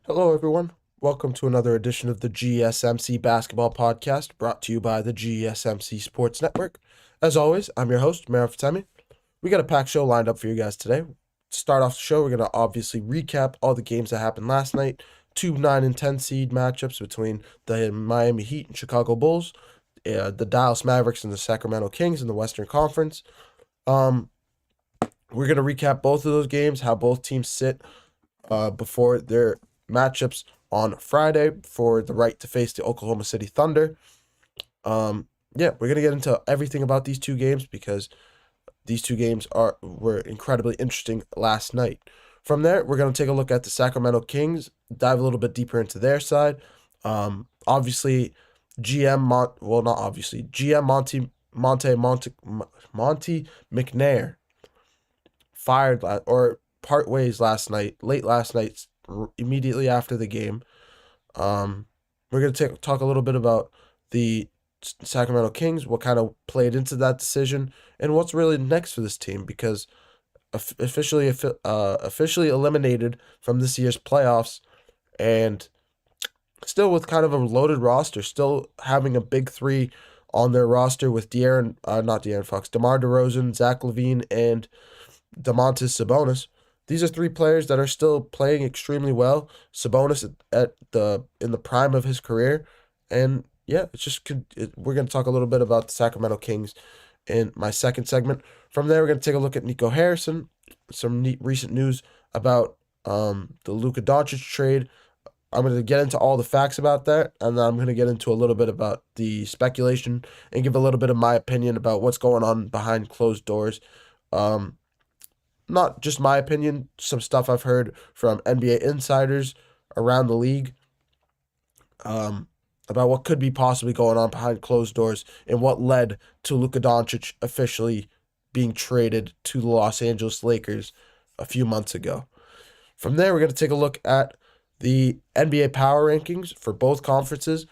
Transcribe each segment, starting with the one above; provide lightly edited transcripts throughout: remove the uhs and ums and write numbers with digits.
Hello, everyone. Welcome to another edition of the GSMC Basketball Podcast, brought to you by the GSMC Sports Network. As always, I'm your host, Mehrob Fatemi. We got a packed show lined up for you guys today. To start off the show, we're going to obviously recap all the games that happened last night. Two 9 and 10 seed matchups between the Miami Heat and Chicago Bulls, the Dallas Mavericks and the Sacramento Kings in the Western Conference. We're going to recap both of those games, how both teams sit before their matchups on Friday for the right to face the Oklahoma City Thunder. We're gonna get into everything about these two games because these two games were incredibly interesting last night. From there, we're gonna take a look at the Sacramento Kings, dive a little bit deeper into their side. Obviously, GM Monty McNair fired or part ways late last night, immediately after the game. We're going to talk a little bit about the Sacramento Kings, what kind of played into that decision, and what's really next for this team, because officially eliminated from this year's playoffs, and still with kind of a loaded roster, still having a big three on their roster with DeMar DeRozan, Zach LaVine, and Domantas Sabonis. These are three players that are still playing extremely well. Sabonis in the prime of his career, and we're going to talk a little bit about the Sacramento Kings in my second segment. From there, we're going to take a look at Nico Harrison, some recent news about the Luka Doncic trade. I'm going to get into all the facts about that, and then I'm going to get into a little bit about the speculation and give a little bit of my opinion about what's going on behind closed doors. Not just my opinion, some stuff I've heard from NBA insiders around the league about what could be possibly going on behind closed doors and what led to Luka Doncic officially being traded to the Los Angeles Lakers a few months ago. From there, we're going to take a look at the NBA power rankings for both conferences,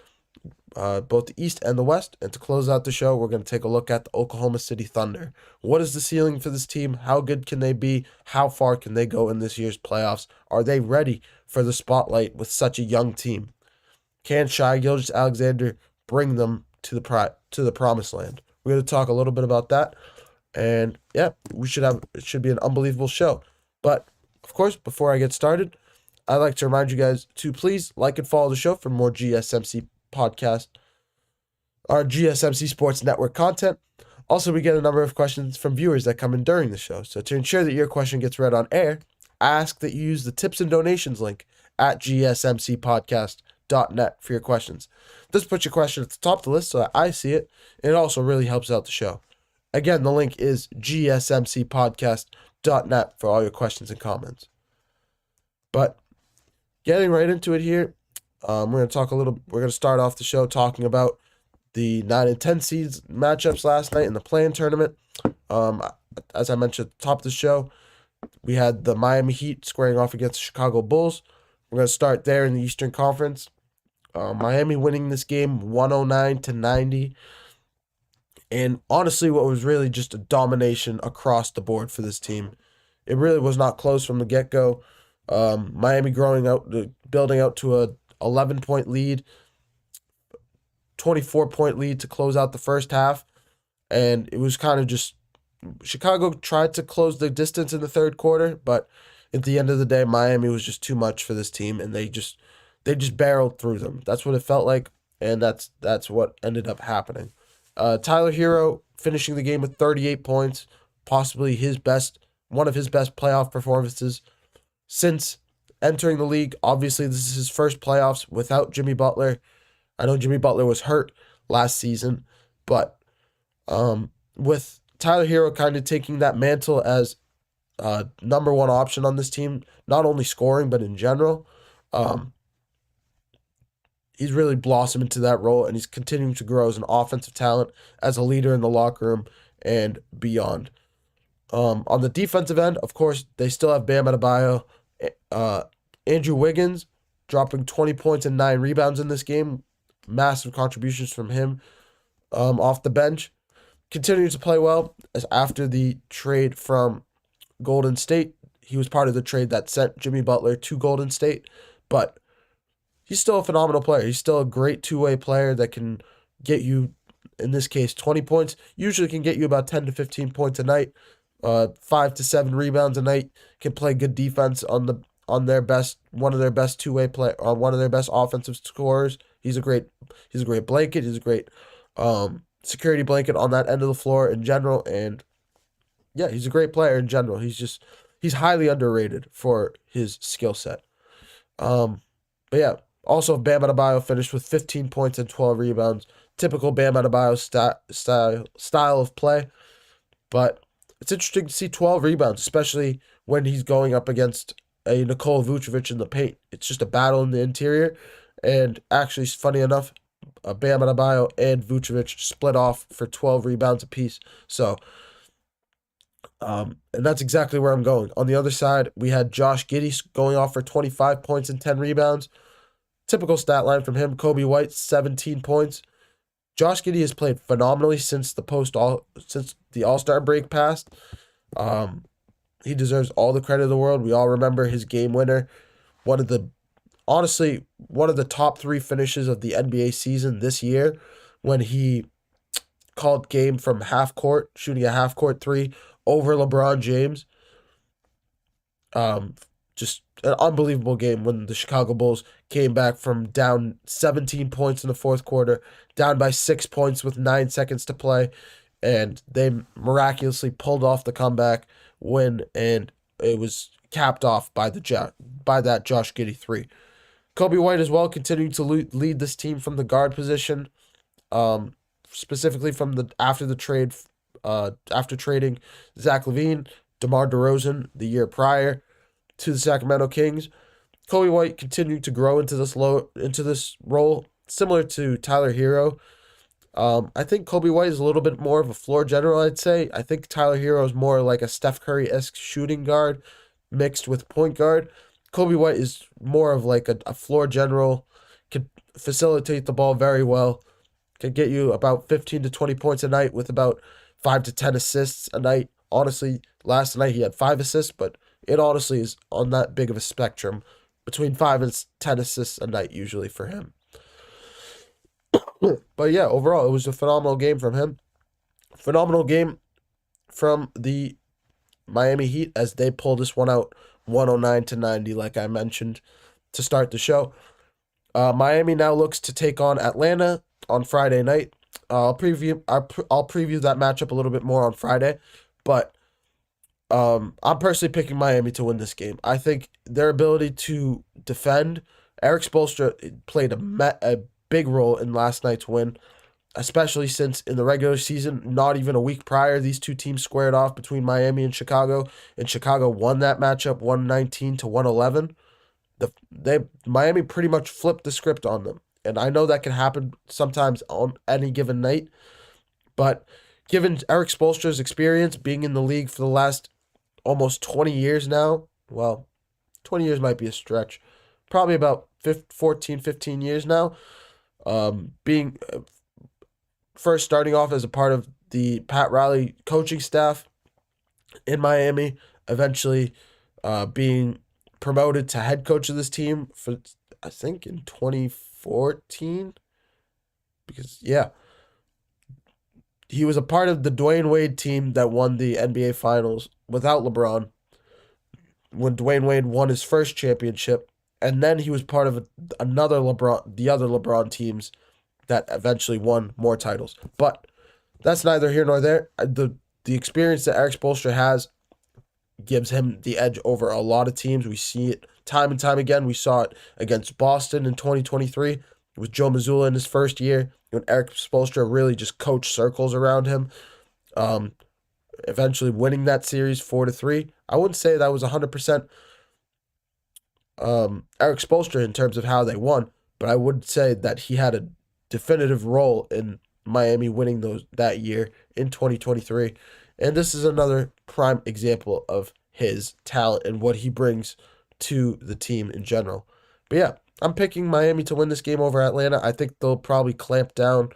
both the East and the West. And to close out the show, we're going to take a look at the Oklahoma City Thunder. What is the ceiling for this team? How good can they be? How far can they go in this year's playoffs? Are they ready for the spotlight with such a young team? Can Shai Gilgeous-Alexander bring them to the promised land? We're going to talk a little bit about that. And it should be an unbelievable show. But of course, before I get started, I'd like to remind you guys to please like and follow the show for more GSMC podcast, our GSMC Sports Network content. Also, we get a number of questions from viewers that come in during the show. So to ensure that your question gets read on air, I ask that you use the tips and donations link at gsmcpodcast.net for your questions. This puts your question at the top of the list so that I see it, and it also really helps out the show. Again, the link is gsmcpodcast.net for all your questions and comments. But getting right into it here, we're going to start off the show talking about the 9 and 10 seeds matchups last night in the play-in tournament. As I mentioned at the top of the show, we had the Miami Heat squaring off against the Chicago Bulls. We're going to start there in the Eastern Conference. Miami winning this game 109-90. And honestly, what was really just a domination across the board for this team. It really was not close from the get-go. Miami building out to a 11-point lead, 24-point lead to close out the first half. And it was kind of just Chicago tried to close the distance in the third quarter, but at the end of the day, Miami was just too much for this team, and they just barreled through them. That's what it felt like, and that's what ended up happening. Tyler Hero finishing the game with 38 points, possibly one of his best playoff performances since entering the league. Obviously, this is his first playoffs without Jimmy Butler. I know Jimmy Butler was hurt last season, but with Tyler Hero kind of taking that mantle as number one option on this team, not only scoring, but in general, he's really blossomed into that role, and he's continuing to grow as an offensive talent, as a leader in the locker room, and beyond. On the defensive end, of course, they still have Bam Adebayo. Andrew Wiggins dropping 20 points and 9 rebounds in this game. Massive contributions from him off the bench. Continuing to play well as after the trade from Golden State. He was part of the trade that sent Jimmy Butler to Golden State, but he's still a phenomenal player. He's still a great two-way player that can get you, in this case, 20 points. Usually can get you about 10 to 15 points a night, 5 to 7 rebounds a night. Can play good defense on their best, one of their best two-way play, on one of their best offensive scorers. He's a great blanket. He's a great security blanket on that end of the floor in general. And yeah, he's a great player in general. He's highly underrated for his skill set. But yeah, also Bam Adebayo finished with 15 points and 12 rebounds. Typical Bam Adebayo style of play. But it's interesting to see 12 rebounds, especially when he's going up against a Nikola Vucevic in the paint. It's just a battle in the interior. And actually, funny enough, Bam Adebayo and Vucevic split off for 12 rebounds apiece. So, and that's exactly where I'm going. On the other side, we had Josh Giddey going off for 25 points and 10 rebounds. Typical stat line from him. Kobe White, 17 points. Josh Giddey has played phenomenally since the All-Star break passed. He deserves all the credit in the world. We all remember his game winner. One of the top 3 finishes of the NBA season this year, when he called game from half court, shooting a half court 3 over LeBron James. Just an unbelievable game when the Chicago Bulls came back from down 17 points in the fourth quarter, down by 6 points with 9 seconds to play, and they miraculously pulled off the comeback win, and it was capped off by that Josh Giddey 3. Kobe White as well, continuing to lead this team from the guard position, specifically from after trading Zach LaVine, DeMar DeRozan the year prior to the Sacramento Kings. Kobe White continued to grow into this role, similar to Tyler Hero. I think Kobe White is a little bit more of a floor general, I'd say. I think Tyler Hero is more like a Steph Curry-esque shooting guard mixed with point guard. Kobe White is more of like a floor general, can facilitate the ball very well, can get you about 15 to 20 points a night with about 5 to 10 assists a night. Honestly, last night he had 5 assists, but it honestly is on that big of a spectrum, between 5 and 10 assists a night usually for him. But yeah, overall, it was a phenomenal game from him. Phenomenal game from the Miami Heat as they pulled this one out 109-90, like I mentioned to start the show. Miami now looks to take on Atlanta on Friday night. I'll preview that matchup a little bit more on Friday, but I'm personally picking Miami to win this game. I think their ability to defend. Erik Spoelstra played a big role in last night's win, especially since in the regular season, not even a week prior, these two teams squared off between Miami and Chicago won that matchup 119-111. Miami pretty much flipped the script on them, and I know that can happen sometimes on any given night, but given Erik Spoelstra's experience being in the league for the last almost 20 years now, well, 20 years might be a stretch, probably about 14, 15 years now, being first starting off as a part of the Pat Riley coaching staff in Miami, eventually being promoted to head coach of this team for, I think, in 2014, because, yeah, he was a part of the Dwayne Wade team that won the NBA Finals without LeBron when Dwayne Wade won his first championship, and then he was part of the other LeBron teams that eventually won more titles. But that's neither here nor there. The experience that Erik Spoelstra has gives him the edge over a lot of teams. We see it time and time again. We saw it against Boston in 2023 with Joe Mazzulla in his first year, when Erik Spoelstra really just coached circles around him, eventually winning that series 4-3. I wouldn't say that was 100% Erik Spoelstra in terms of how they won, but I would say that he had a definitive role in Miami winning that year in 2023. And this is another prime example of his talent and what he brings to the team in general. But yeah, I'm picking Miami to win this game over Atlanta. I think they'll probably clamp down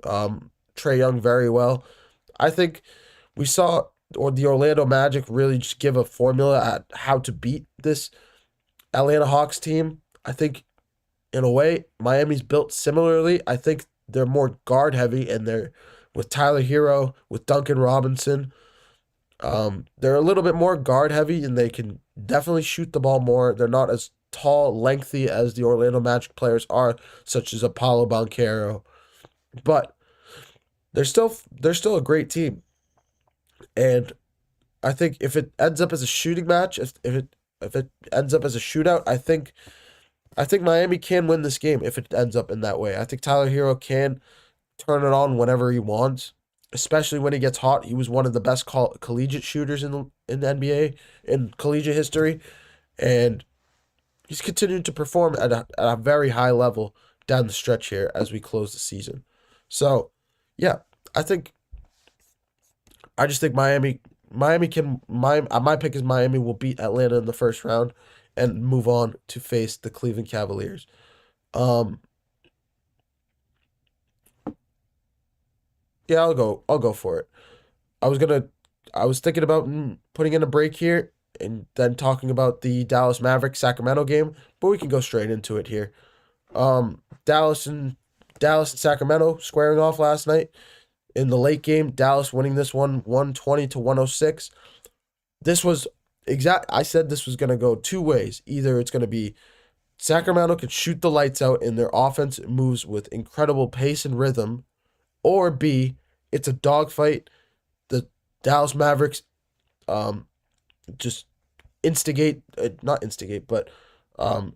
Trae Young very well. I think we saw the Orlando Magic really just give a formula at how to beat this Atlanta Hawks team. I think in a way, Miami's built similarly. I think they're more guard heavy, and they're with Tyler Hero, with Duncan Robinson. They're a little bit more guard heavy, and they can definitely shoot the ball more. They're not as tall, lengthy as the Orlando Magic players are, such as Apollo Banchero. But they're still a great team, and I think if it ends up as a shooting match, if it ends up as a shootout, I think Miami can win this game if it ends up in that way. I think Tyler Hero can turn it on whenever he wants, especially when he gets hot. He was one of the best collegiate shooters in the NBA in collegiate history, and he's continued to perform at a very high level down the stretch here as we close the season. So, yeah, I think I just think Miami can my pick is Miami will beat Atlanta in the first round and move on to face the Cleveland Cavaliers. Um, yeah, I'll go for it. I was gonna I was thinking about putting in a break here and then talking about the Dallas Mavericks Sacramento game, but we can go straight into it here. Um, Dallas and Dallas and Sacramento squaring off last night in the late game. Dallas winning this one 120 to 106. This was exact. I said this was going to go two ways. Either it's going to be Sacramento could shoot the lights out and their offense moves with incredible pace and rhythm, or B, it's a dogfight. The Dallas Mavericks um, just not instigate, but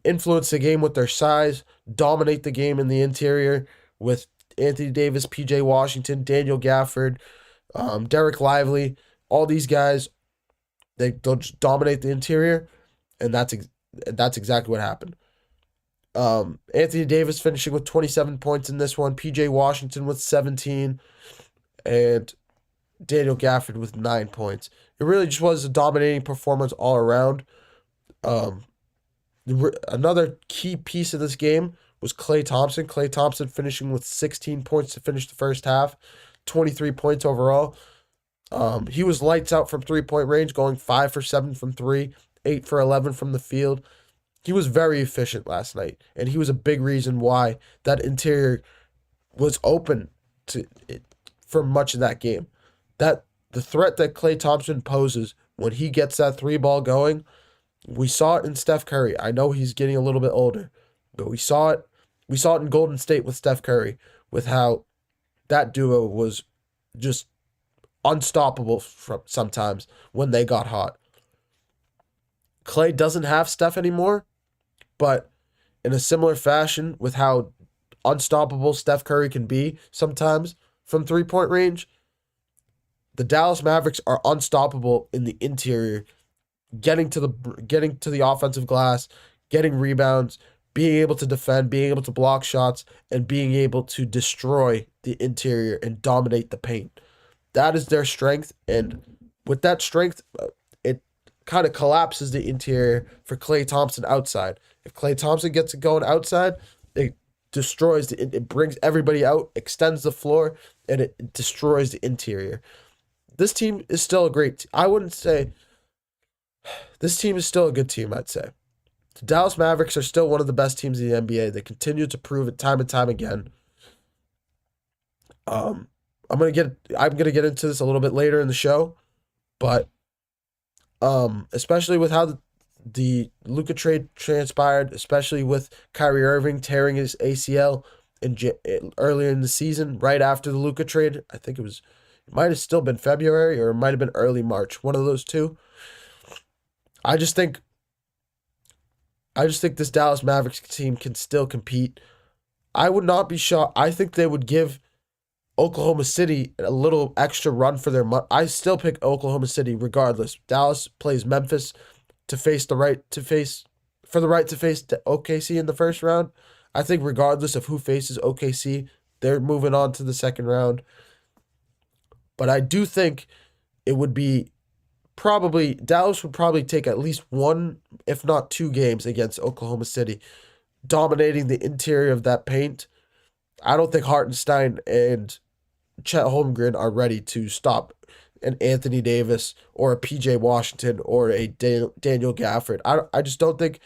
influence the game with their size, dominate the game in the interior with Anthony Davis, PJ Washington, Daniel Gafford, Derek Lively, all these guys. They'll just dominate the interior, and that's exactly what happened. Anthony Davis finishing with 27 points in this one, PJ Washington with 17, and Daniel Gafford with 9 points. It really just was a dominating performance all around. Um, Another key piece of this game was Klay Thompson. Klay Thompson finishing with 16 points to finish the first half, 23 points overall. He was lights out from 3-point range, going 5 for 7 from three, 8 for 11 from the field. He was very efficient last night, and he was a big reason why that interior was open to it for much of that game. That the threat that Klay Thompson poses when he gets that three ball going, we saw it in Steph Curry. I know he's getting a little bit older, but we saw it. We saw it in Golden State with Steph Curry, with how that duo was just unstoppable from sometimes when they got hot. Klay doesn't have Steph anymore, but in a similar fashion with how unstoppable Steph Curry can be sometimes from 3-point range, the Dallas Mavericks are unstoppable in the interior, getting to the offensive glass, getting rebounds, being able to defend, being able to block shots, and being able to destroy the interior and dominate the paint. That is their strength, and with that strength, it kind of collapses the interior for Klay Thompson outside. If Klay Thompson gets it going outside, it it brings everybody out, extends the floor, and it destroys the interior. This team is still a great. I wouldn't say this team is still a good team. I'd say the Dallas Mavericks are still one of the best teams in the NBA. They continue to prove it time and time again. Um, I'm gonna get into this a little bit later in the show, but especially with how the Luka trade transpired, especially with Kyrie Irving tearing his ACL earlier in the season, right after the Luka trade. I think it might have still been February or it might have been early March, one of those two. I just think I just think this Dallas Mavericks team can still compete. I would not be shocked. I think they would give Oklahoma City a little extra run for their money. I still pick Oklahoma City regardless. Dallas plays Memphis to face the right to face for the right to face the OKC in the first round. I think regardless of who faces OKC, they're moving on to the second round. But I do think it would be probably Dallas would probably take at least one, if not two games against Oklahoma City, dominating the interior of that paint. I don't think Hartenstein and Chet Holmgren are ready to stop an Anthony Davis or a PJ Washington or a Daniel Gafford. I just don't think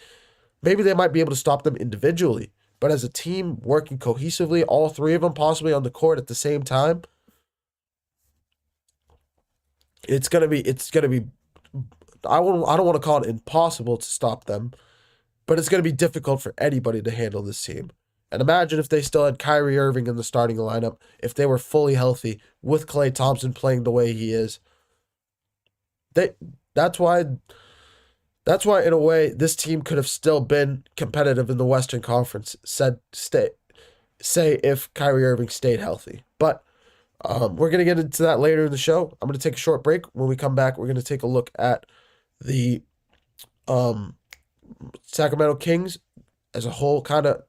maybe they might be able to stop them individually, But as a team working cohesively, all three of them possibly on the court at the same time, it's gonna be I don't want to call it impossible to stop them, but it's gonna be difficult for anybody to handle this team. And imagine if they still had Kyrie Irving in the starting lineup, if they were fully healthy with Klay Thompson playing the way he is. That's why in a way this team could have still been competitive in the Western Conference. Say if Kyrie Irving stayed healthy, but we're gonna get into that later in the show. I'm gonna take a short break. When we come back, we're gonna take a look at the Sacramento Kings as a whole, kind of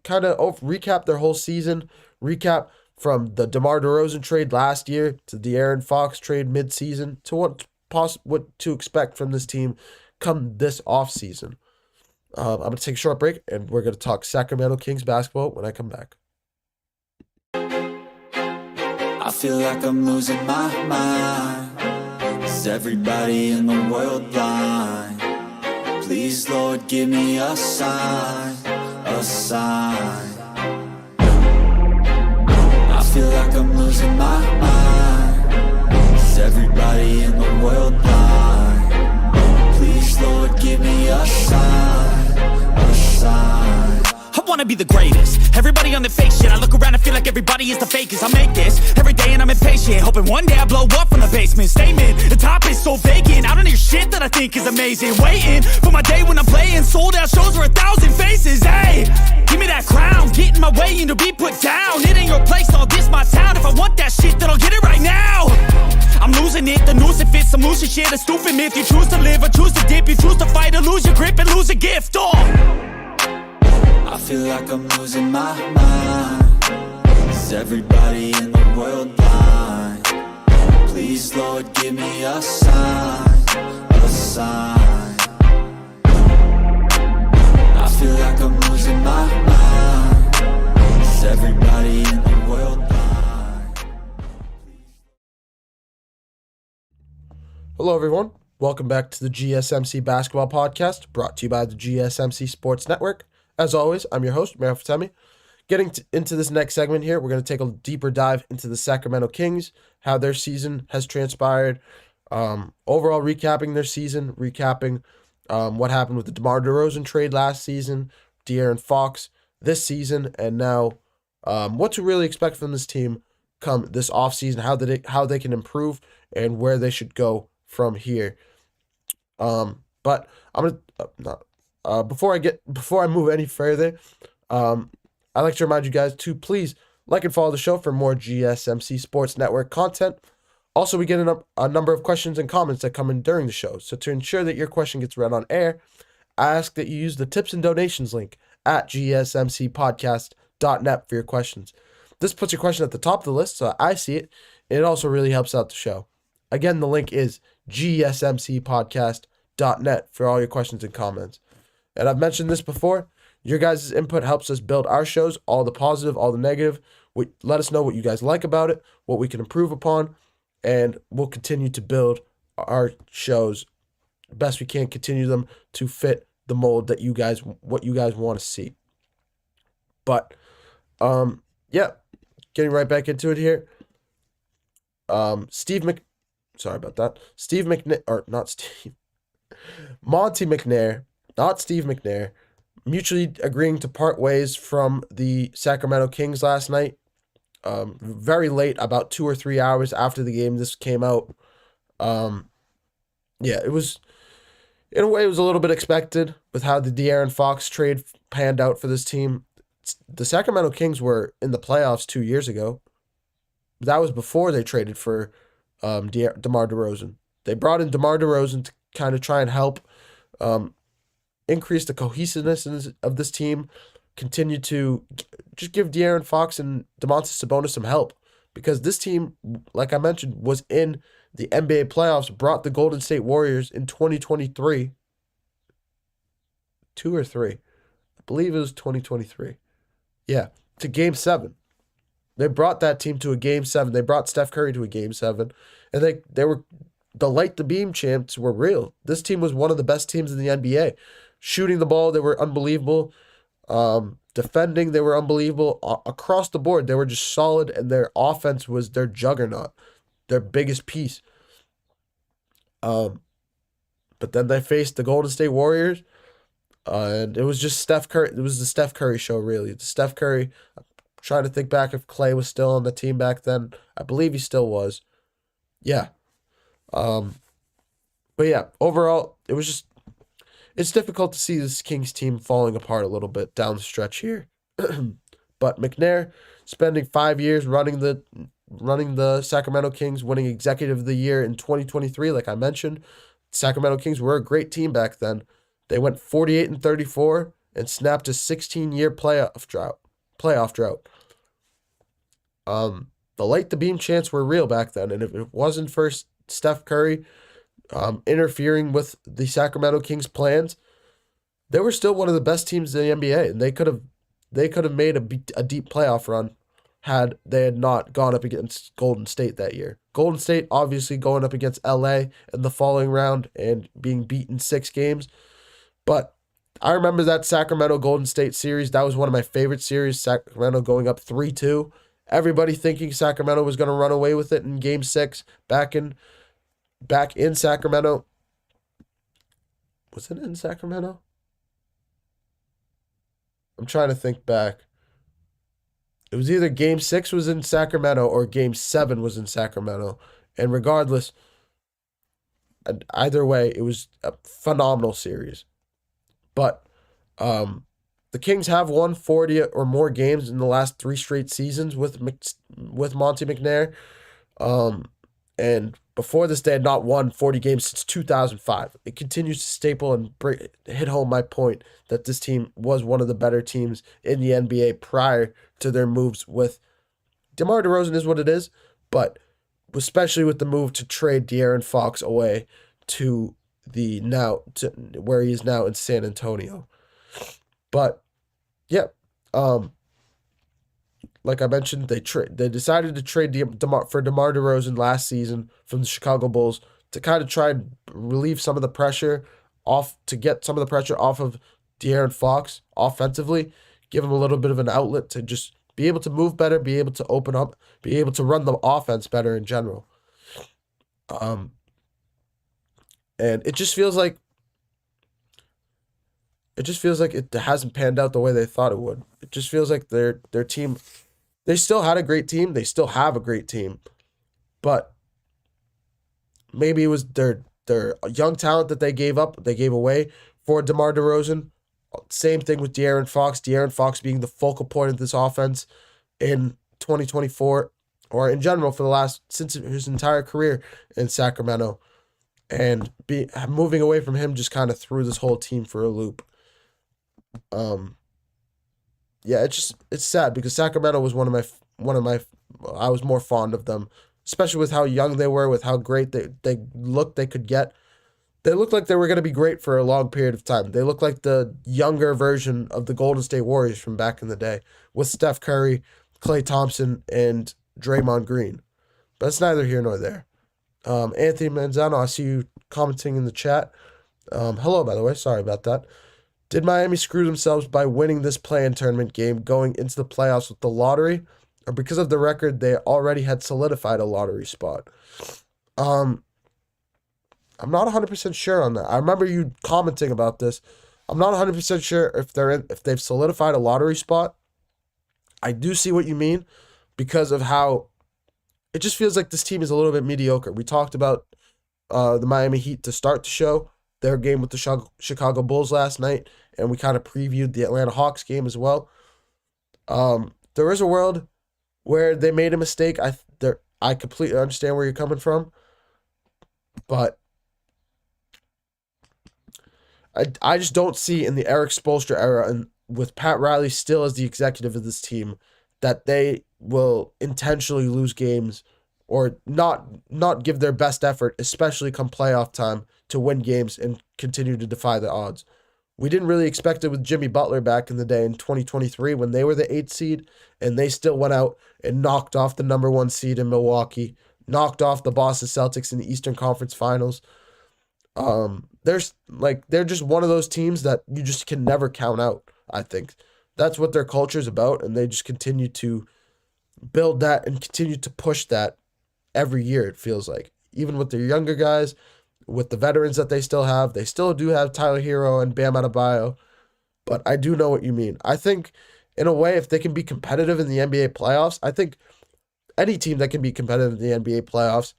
recap their whole season, recap from the DeMar DeRozan trade last year to the De'Aaron Fox trade mid-season to what to expect from this team come this offseason. I'm going to take a short break, and we're going to talk Sacramento Kings basketball when I come back. I feel like I'm losing my mind. Is everybody in the world blind? Please, Lord, give me a sign, a sign. I feel like I'm losing my mind. Is everybody in the world blind? Please, Lord, give me a sign, a sign. I wanna be the greatest. Everybody on their fake shit. I look around and feel like everybody is the fakest. I make this every day and I'm impatient, hoping one day I blow up from the basement. Statement, the top is so vacant. I don't hear shit that I think is amazing. Waiting for my day when I'm playing sold out shows for 1,000 faces. Hey, give me that crown, get in my way and to be put down. It ain't your place, all this my town. If I want that shit, then I'll get it right now. I'm losing it, the noose it fits. I'm losing shit, a stupid myth. You choose to live or choose to dip. You choose to fight or lose your grip and lose a gift. I feel like I'm losing my mind. Is everybody in the world blind? Please, Lord, give me a sign, a sign. I feel like I'm losing my mind. Is everybody in the world blind? Hello, everyone. Welcome back to the GSMC Basketball Podcast, brought to you by the GSMC Sports Network. As always, I'm your host, Mehrob Fatemi. Getting into this next segment here, we're going to take a deeper dive into the Sacramento Kings, how their season has transpired, overall recapping their season, recapping what happened with the DeMar DeRozan trade last season, De'Aaron Fox this season, and now what to really expect from this team come this offseason, how they can improve, and where they should go from here. But I'm going to... Before I move any further, I'd like to remind you guys to please like and follow the show for more GSMC Sports Network content. Also, we get a number of questions and comments that come in during the show. So to ensure that your question gets read on air, I ask that you use the tips and donations link at gsmcpodcast.net for your questions. This puts your question at the top of the list so I see it, and it also really helps out the show. Again, the link is gsmcpodcast.net for all your questions and comments. And I've mentioned this before, your guys' input helps us build our shows, all the positive, all the negative. Let us know what you guys like about it, what we can improve upon, and we'll continue to build our shows best we can, continue them to fit the mold that what you guys want to see. But, yeah, getting right back into it here. Monty McNair, not Steve McNair, mutually agreeing to part ways from the Sacramento Kings last night. Very late, about 2 or 3 hours after the game this came out. It was, in a way, it was a little bit expected with how the De'Aaron Fox trade panned out for this team. The Sacramento Kings were in the playoffs 2 years ago. That was before they traded for DeMar DeRozan. They brought in DeMar DeRozan to kind of try and help increase the cohesiveness of this team, continue to just give De'Aaron Fox and Domantas Sabonis some help. Because this team, like I mentioned, was in the NBA playoffs, brought the Golden State Warriors in 2023. 2 or 3. I believe it was 2023. Yeah, to Game 7. They brought that team to a Game 7. They brought Steph Curry to a Game 7. And they were the light the beam champs were real. This team was one of the best teams in the NBA. Shooting the ball, they were unbelievable. Defending, they were unbelievable. Across the board, they were just solid, and their offense was their juggernaut, their biggest piece. Um, but then they faced the Golden State Warriors, and it was just Steph Curry. It was the Steph Curry show, really. The Steph Curry. I'm trying to think back if Clay was still on the team back then. I believe he still was. Yeah. Um, but yeah, overall, it's difficult to see this Kings team falling apart a little bit down the stretch here. But McNair spending 5 years running the Sacramento Kings, winning Executive of the Year in 2023, like I mentioned. Sacramento Kings were a great team back then. They went 48-34 and snapped a 16-year playoff drought. The light the beam chants were real back then, and if it wasn't for Steph Curry interfering with the Sacramento Kings plans, they were still one of the best teams in the NBA, and they could have made a deep playoff run had they had not gone up against Golden State that year. Golden State obviously going up against LA in the following round and being beaten 6 games. But I remember that Sacramento Golden State series. That was one of my favorite series. Sacramento going up 3-2. Everybody thinking Sacramento was going to run away with it in Game 6 back in Sacramento. Was it in Sacramento? I'm trying to think back. It was either Game 6 was in Sacramento or Game 7 was in Sacramento. And regardless, either way, it was a phenomenal series. But the Kings have won 40 or more games in the last 3 straight seasons with Monty McNair. And before this, they had not won 40 games since 2005. It continues to staple and hit home my point that this team was one of the better teams in the NBA prior to their moves with DeMar DeRozan is what it is, but especially with the move to trade De'Aaron Fox away to where he is now in San Antonio. But yeah, like I mentioned, they decided to trade DeMar DeRozan last season from the Chicago Bulls to kind of try and relieve some of the pressure off of De'Aaron Fox offensively, give him a little bit of an outlet to just be able to move better, be able to open up, be able to run the offense better in general. And it just feels like it hasn't panned out the way they thought it would. It just feels like their team, they still had a great team. They still have a great team. But maybe it was their young talent that they gave away for DeMar DeRozan. Same thing with De'Aaron Fox. De'Aaron Fox being the focal point of this offense in 2024, or in general since his entire career in Sacramento. And moving away from him just kind of threw this whole team for a loop. Yeah, it's sad because Sacramento was one of my I was more fond of them, especially with how young they were, with how great they looked they could get. They looked like they were going to be great for a long period of time. They looked like the younger version of the Golden State Warriors from back in the day with Steph Curry, Klay Thompson, and Draymond Green. But it's neither here nor there. Anthony Manzano, I see you commenting in the chat. Hello, by the way. Sorry about that. Did Miami screw themselves by winning this play-in tournament game going into the playoffs with the lottery? Or because of the record, they already had solidified a lottery spot? I'm not 100% sure on that. I remember you commenting about this. I'm not 100% sure if they've solidified a lottery spot. I do see what you mean because of how it just feels like this team is a little bit mediocre. We talked about the Miami Heat to start the show, their game with the Chicago Bulls last night, and we kind of previewed the Atlanta Hawks game as well. There is a world where they made a mistake. I completely understand where you're coming from, but I just don't see in the Eric Spoelstra era and with Pat Riley still as the executive of this team that they will intentionally lose games or not give their best effort, especially come playoff time, to win games and continue to defy the odds. We didn't really expect it with Jimmy Butler back in the day in 2023 when they were the 8th seed and they still went out and knocked off the number 1 seed in Milwaukee, knocked off the Boston Celtics in the Eastern Conference Finals. They're just one of those teams that you just can never count out, I think. that's what their culture is about, and they just continue to build that and continue to push that every year, it feels like. Even with their younger guys, with the veterans that they still do have Tyler Hero and Bam Adebayo, but I do know what you mean. I think, in a way, if they can be competitive in the NBA playoffs, I think any team that can be competitive in the NBA playoffs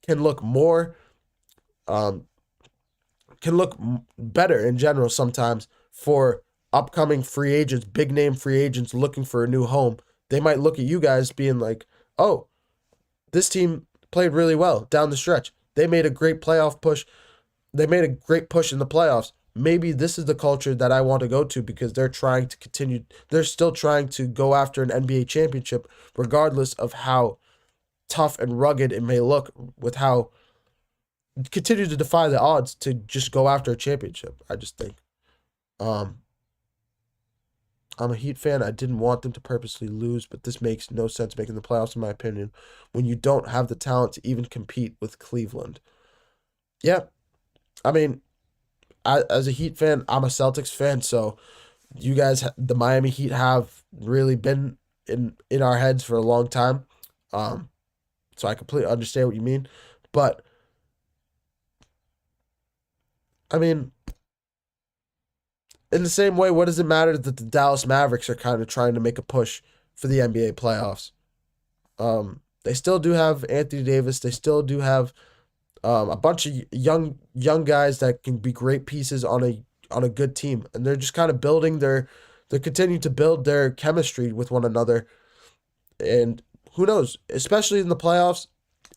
can look more, um, better in general sometimes for upcoming free agents, big name free agents looking for a new home. They might look at you guys being like, oh, this team played really well down the stretch. They made a great playoff push. They made a great push in the playoffs. Maybe this is the culture that I want to go to because they're trying to continue. They're still trying to go after an NBA championship, regardless of how tough and rugged it may look, with how continue to defy the odds to just go after a championship. I just think. Um, I'm a Heat fan. I didn't want them to purposely lose, but this makes no sense making the playoffs, in my opinion, when you don't have the talent to even compete with Cleveland. Yeah, I mean, as a Heat fan, I'm a Celtics fan, so you guys, the Miami Heat, have really been in our heads for a long time. Um, so I completely understand what you mean, but I mean, in the same way, what does it matter that the Dallas Mavericks are kind of trying to make a push for the NBA playoffs? They still do have Anthony Davis. They still do have a bunch of young guys that can be great pieces on a good team, and they're just kind of building they're continuing to build their chemistry with one another. And who knows, especially in the playoffs,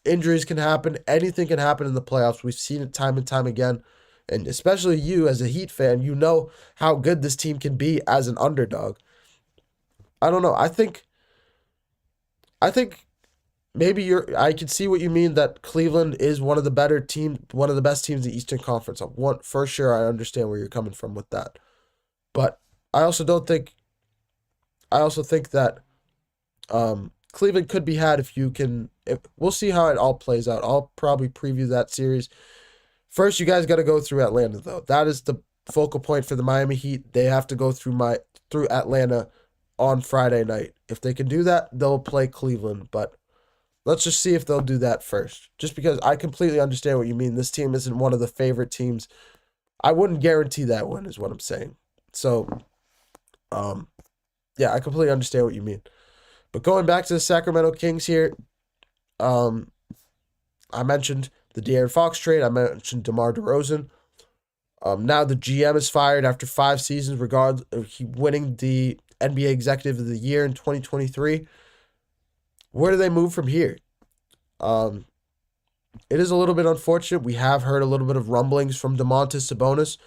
injuries can happen. Anything can happen in the playoffs. We've seen it time and time again. And especially you as a Heat fan, you know how good this team can be as an underdog. I don't know. I think maybe I can see what you mean, that Cleveland is one of the better team, one of the best teams in the Eastern Conference. For sure, I understand where you're coming from with that. But I also don't think I also think that Cleveland could be had if you can. We'll see how it all plays out. I'll probably preview that series. First, you guys got to go through Atlanta, though. That is the focal point for the Miami Heat. They have to go through Atlanta on Friday night. If they can do that, they'll play Cleveland. But let's just see if they'll do that first. Just because I completely understand what you mean. This team isn't one of the favorite teams. I wouldn't guarantee that win, is what I'm saying. So, yeah, I completely understand what you mean. But going back to the Sacramento Kings here, I mentioned the De'Aaron Fox trade. I mentioned DeMar DeRozan. Now the GM is fired after 5 seasons, regardless of he winning the NBA Executive of the Year in 2023. Where do they move from here? It is a little bit unfortunate. We have heard a little bit of rumblings from Domantas Sabonis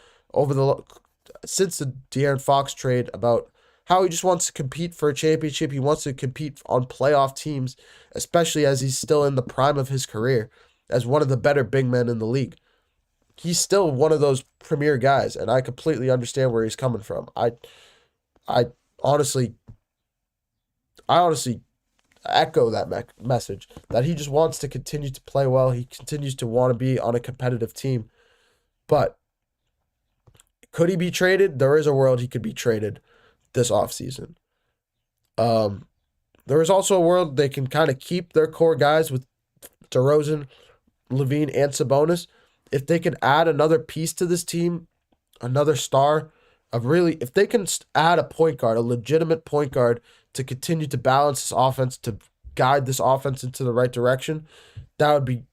since the De'Aaron Fox trade about how he just wants to compete for a championship. He wants to compete on playoff teams, especially as he's still in the prime of his career as one of the better big men in the league. He's still one of those premier guys, and I completely understand where he's coming from. I honestly echo that message that he just wants to continue to play well. He continues to want to be on a competitive team. But could he be traded? There is a world he could be traded this offseason. There is also a world they can kind of keep their core guys with DeRozan, Levine, and Sabonis. If they can add another piece to this team, another star, if they can add a point guard, a legitimate point guard to continue to balance this offense, to guide this offense into the right direction,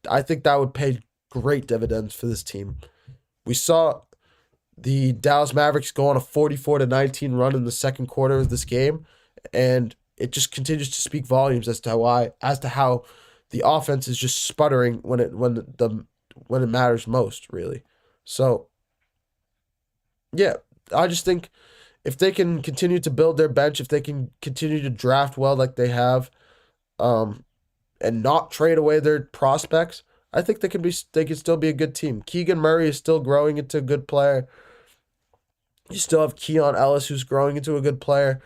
I think that would pay great dividends for this team. We saw the Dallas Mavericks go on a 44-19 run in the second quarter of this game, and it just continues to speak volumes as to how the offense is just sputtering when it matters most, really. So, yeah, I just think if they can continue to build their bench, if they can continue to draft well like they have, and not trade away their prospects, I think they can still be a good team. Keegan Murray is still growing into a good player. You still have Keon Ellis, who's growing into a good player.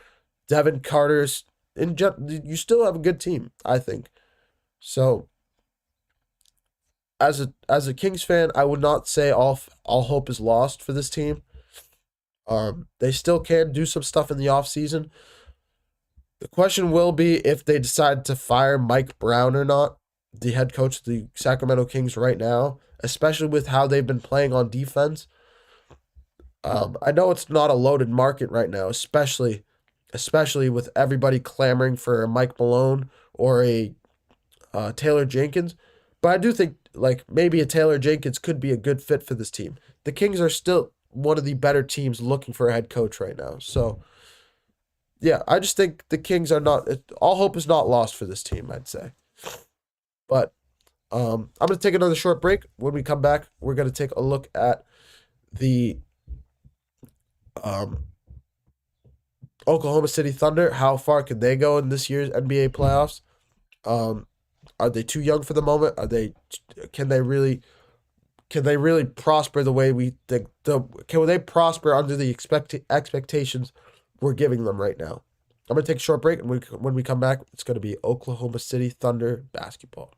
Devin Carter's you still have a good team, I think. So, as a Kings fan, I would not say all hope is lost for this team. They still can do some stuff in the offseason. The question will be if they decide to fire Mike Brown or not, the head coach of the Sacramento Kings right now, especially with how they've been playing on defense. I know it's not a loaded market right now, especially with everybody clamoring for a Mike Malone or a Taylor Jenkins. But I do think like maybe a Taylor Jenkins could be a good fit for this team. The Kings are still one of the better teams looking for a head coach right now. So yeah, I just think the Kings are not all hope is not lost for this team, I'd say. But I'm gonna take another short break. When we come back, we're gonna take a look at the Oklahoma City Thunder. How far can they go in this year's NBA playoffs? Are they too young for the moment? Can they really prosper the way we think? Can they prosper under the expectations we're giving them right now? I'm gonna take a short break, and when we come back, it's gonna be Oklahoma City Thunder basketball.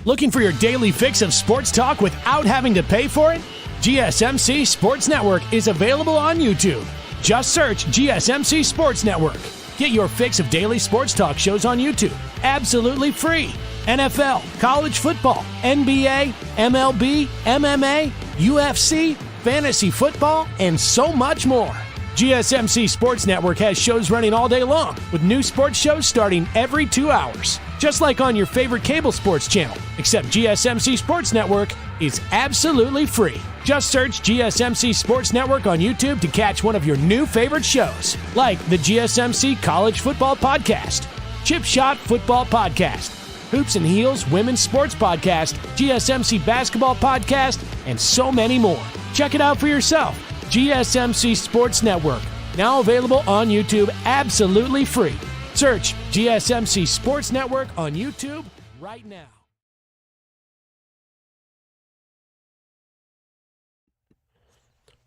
Looking for your daily fix of sports talk without having to pay for it? GSMC Sports Network is available on YouTube. Just search GSMC Sports Network. Get your fix of daily sports talk shows on YouTube, absolutely free. NFL, college football, NBA, MLB, MMA, UFC, fantasy football, and so much more. GSMC Sports Network has shows running all day long, with new sports shows starting every 2 hours. Just like on your favorite cable sports channel, except GSMC Sports Network is absolutely free. Just search GSMC Sports Network on YouTube to catch one of your new favorite shows, like the GSMC College Football Podcast, Chip Shot Football Podcast, Hoops and Heels Women's Sports Podcast, GSMC Basketball Podcast, and so many more. Check it out for yourself. GSMC Sports Network, now available on YouTube absolutely free. Search GSMC Sports Network on YouTube right now.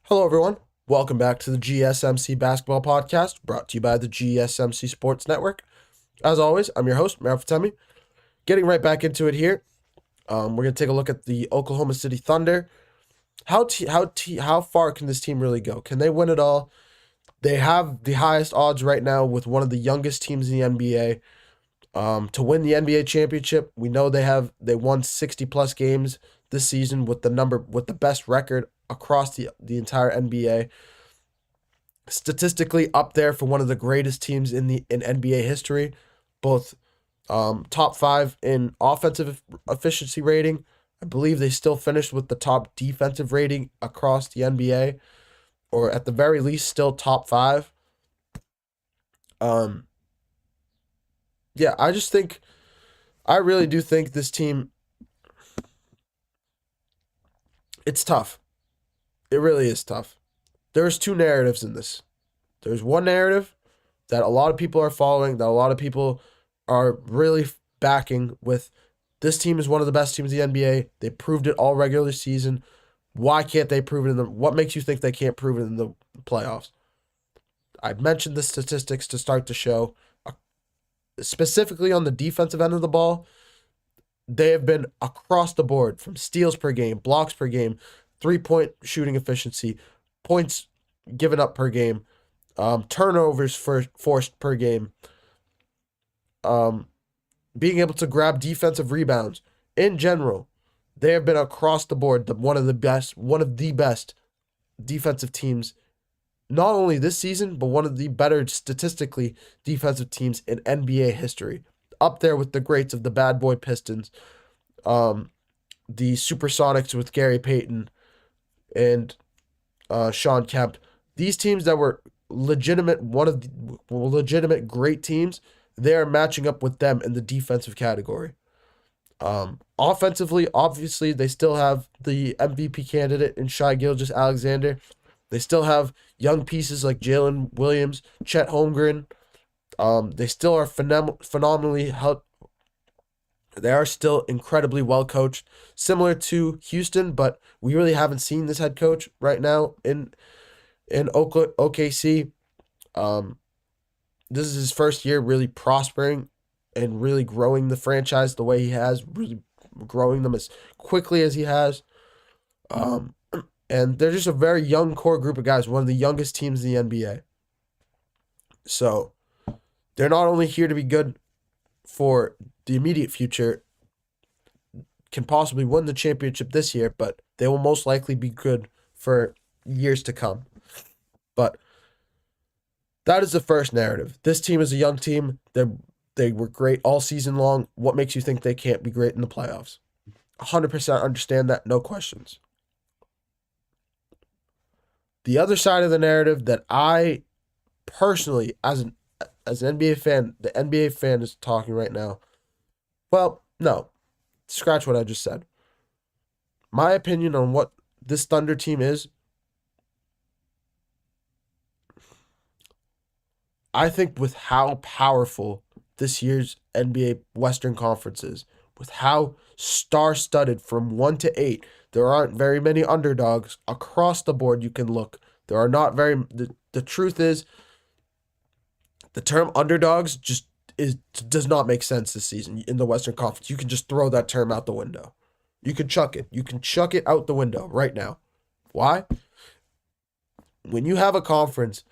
Hello, everyone. Welcome back to the GSMC Basketball Podcast, brought to you by the GSMC Sports Network. As always, I'm your host, Mehrob Fatemi. Getting right back into it here. We're going to take a look at the Oklahoma City Thunder. How far can this team really go? Can they win it all? They have the highest odds right now with one of the youngest teams in the NBA to win the NBA championship. We know they won 60 plus games this season with the best record across the entire NBA. Statistically up there for one of the greatest teams in NBA history, both top 5 in offensive efficiency rating. I believe they still finished with the top defensive rating across the NBA, or at the very least still top 5. Yeah, I really do think this team, it's tough. It really is tough. There's 2 narratives in this. There's one narrative that a lot of people are following, that a lot of people are really backing with. This team is one of the best teams in the NBA. They proved it all regular season. Why can't they prove it what makes you think they can't prove it in the playoffs? I mentioned the statistics to start the show. Specifically on the defensive end of the ball, they have been across the board from steals per game, blocks per game, 3-point shooting efficiency, points given up per game, turnovers forced per game, being able to grab defensive rebounds. In general, they have been across the board one of the best defensive teams, not only this season, but one of the better statistically defensive teams in NBA history. Up there with the greats of the Bad Boy Pistons, the Supersonics with Gary Payton and Sean Kemp. These teams that were legitimate great teams, they are matching up with them in the defensive category. Offensively, obviously, they still have the MVP candidate in Shai Gilgeous-Alexander. They still have young pieces like Jalen Williams, Chet Holmgren. They still are phenomenally helped. They are still incredibly well coached, similar to Houston, but we really haven't seen this head coach right now in OKC. This is his first year really prospering and really growing the franchise the way he has, really growing them as quickly as he has. And they're just a very young core group of guys, one of the youngest teams in the NBA. So they're not only here to be good for the immediate future, can possibly win the championship this year, but they will most likely be good for years to come. But that is the first narrative. This team is a young team. They were great all season long. What makes you think they can't be great in the playoffs? 100% understand that, no questions. The other side of the narrative that I personally, as an NBA fan, the NBA fan is talking right now. Well, no. Scratch what I just said. My opinion on what this Thunder team is, I think with how powerful this year's NBA Western Conference is, with how star-studded from 1 to 8, there aren't very many underdogs across the board you can look. There are not very... The truth is, the term underdogs does not make sense this season in the Western Conference. You can just throw that term out the window. You can chuck it. You can chuck it out the window right now. Why? When you have a conference,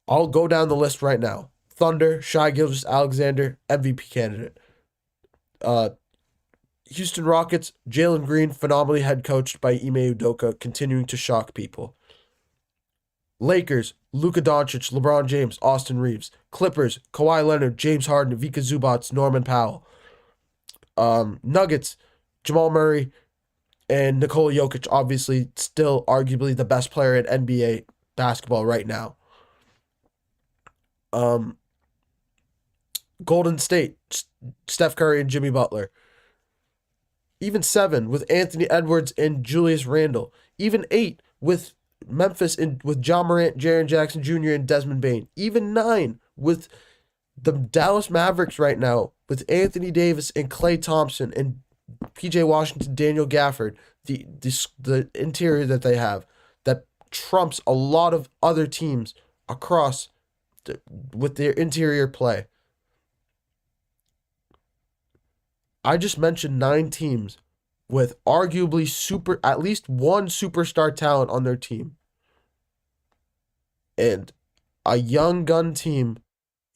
I'll go down the list right now. Thunder, Shai Gilgeous-Alexander, MVP candidate. Houston Rockets, Jalen Green, phenomenally head coached by Ime Udoka, continuing to shock people. Lakers, Luka Doncic, LeBron James, Austin Reeves. Clippers, Kawhi Leonard, James Harden, Vika Zubac, Norman Powell. Nuggets, Jamal Murray, and Nikola Jokic, obviously still arguably the best player in NBA basketball right now. Golden State, Steph Curry and Jimmy Butler. Even 7 with Anthony Edwards and Julius Randle. Even 8 with Memphis with John Morant, Jaren Jackson Jr., and Desmond Bane. Even 9 with the Dallas Mavericks right now with Anthony Davis and Klay Thompson and PJ Washington, Daniel Gafford. The interior that they have that trumps a lot of other teams across with their interior play. I just mentioned 9 teams with arguably at least one superstar talent on their team. And a young gun team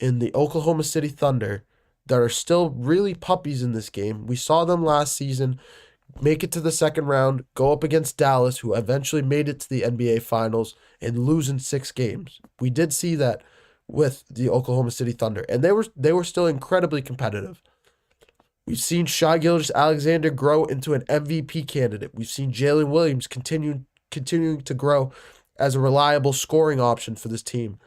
in the Oklahoma City Thunder that are still really puppies in this game. We saw them last season make it to the second round, go up against Dallas, who eventually made it to the NBA Finals, and lose in 6 games. We did see that with the Oklahoma City Thunder, and they were still incredibly competitive. We've seen Shai Gilgeous-Alexander grow into an MVP candidate. We've seen Jalen Williams continuing to grow as a reliable scoring option for this team.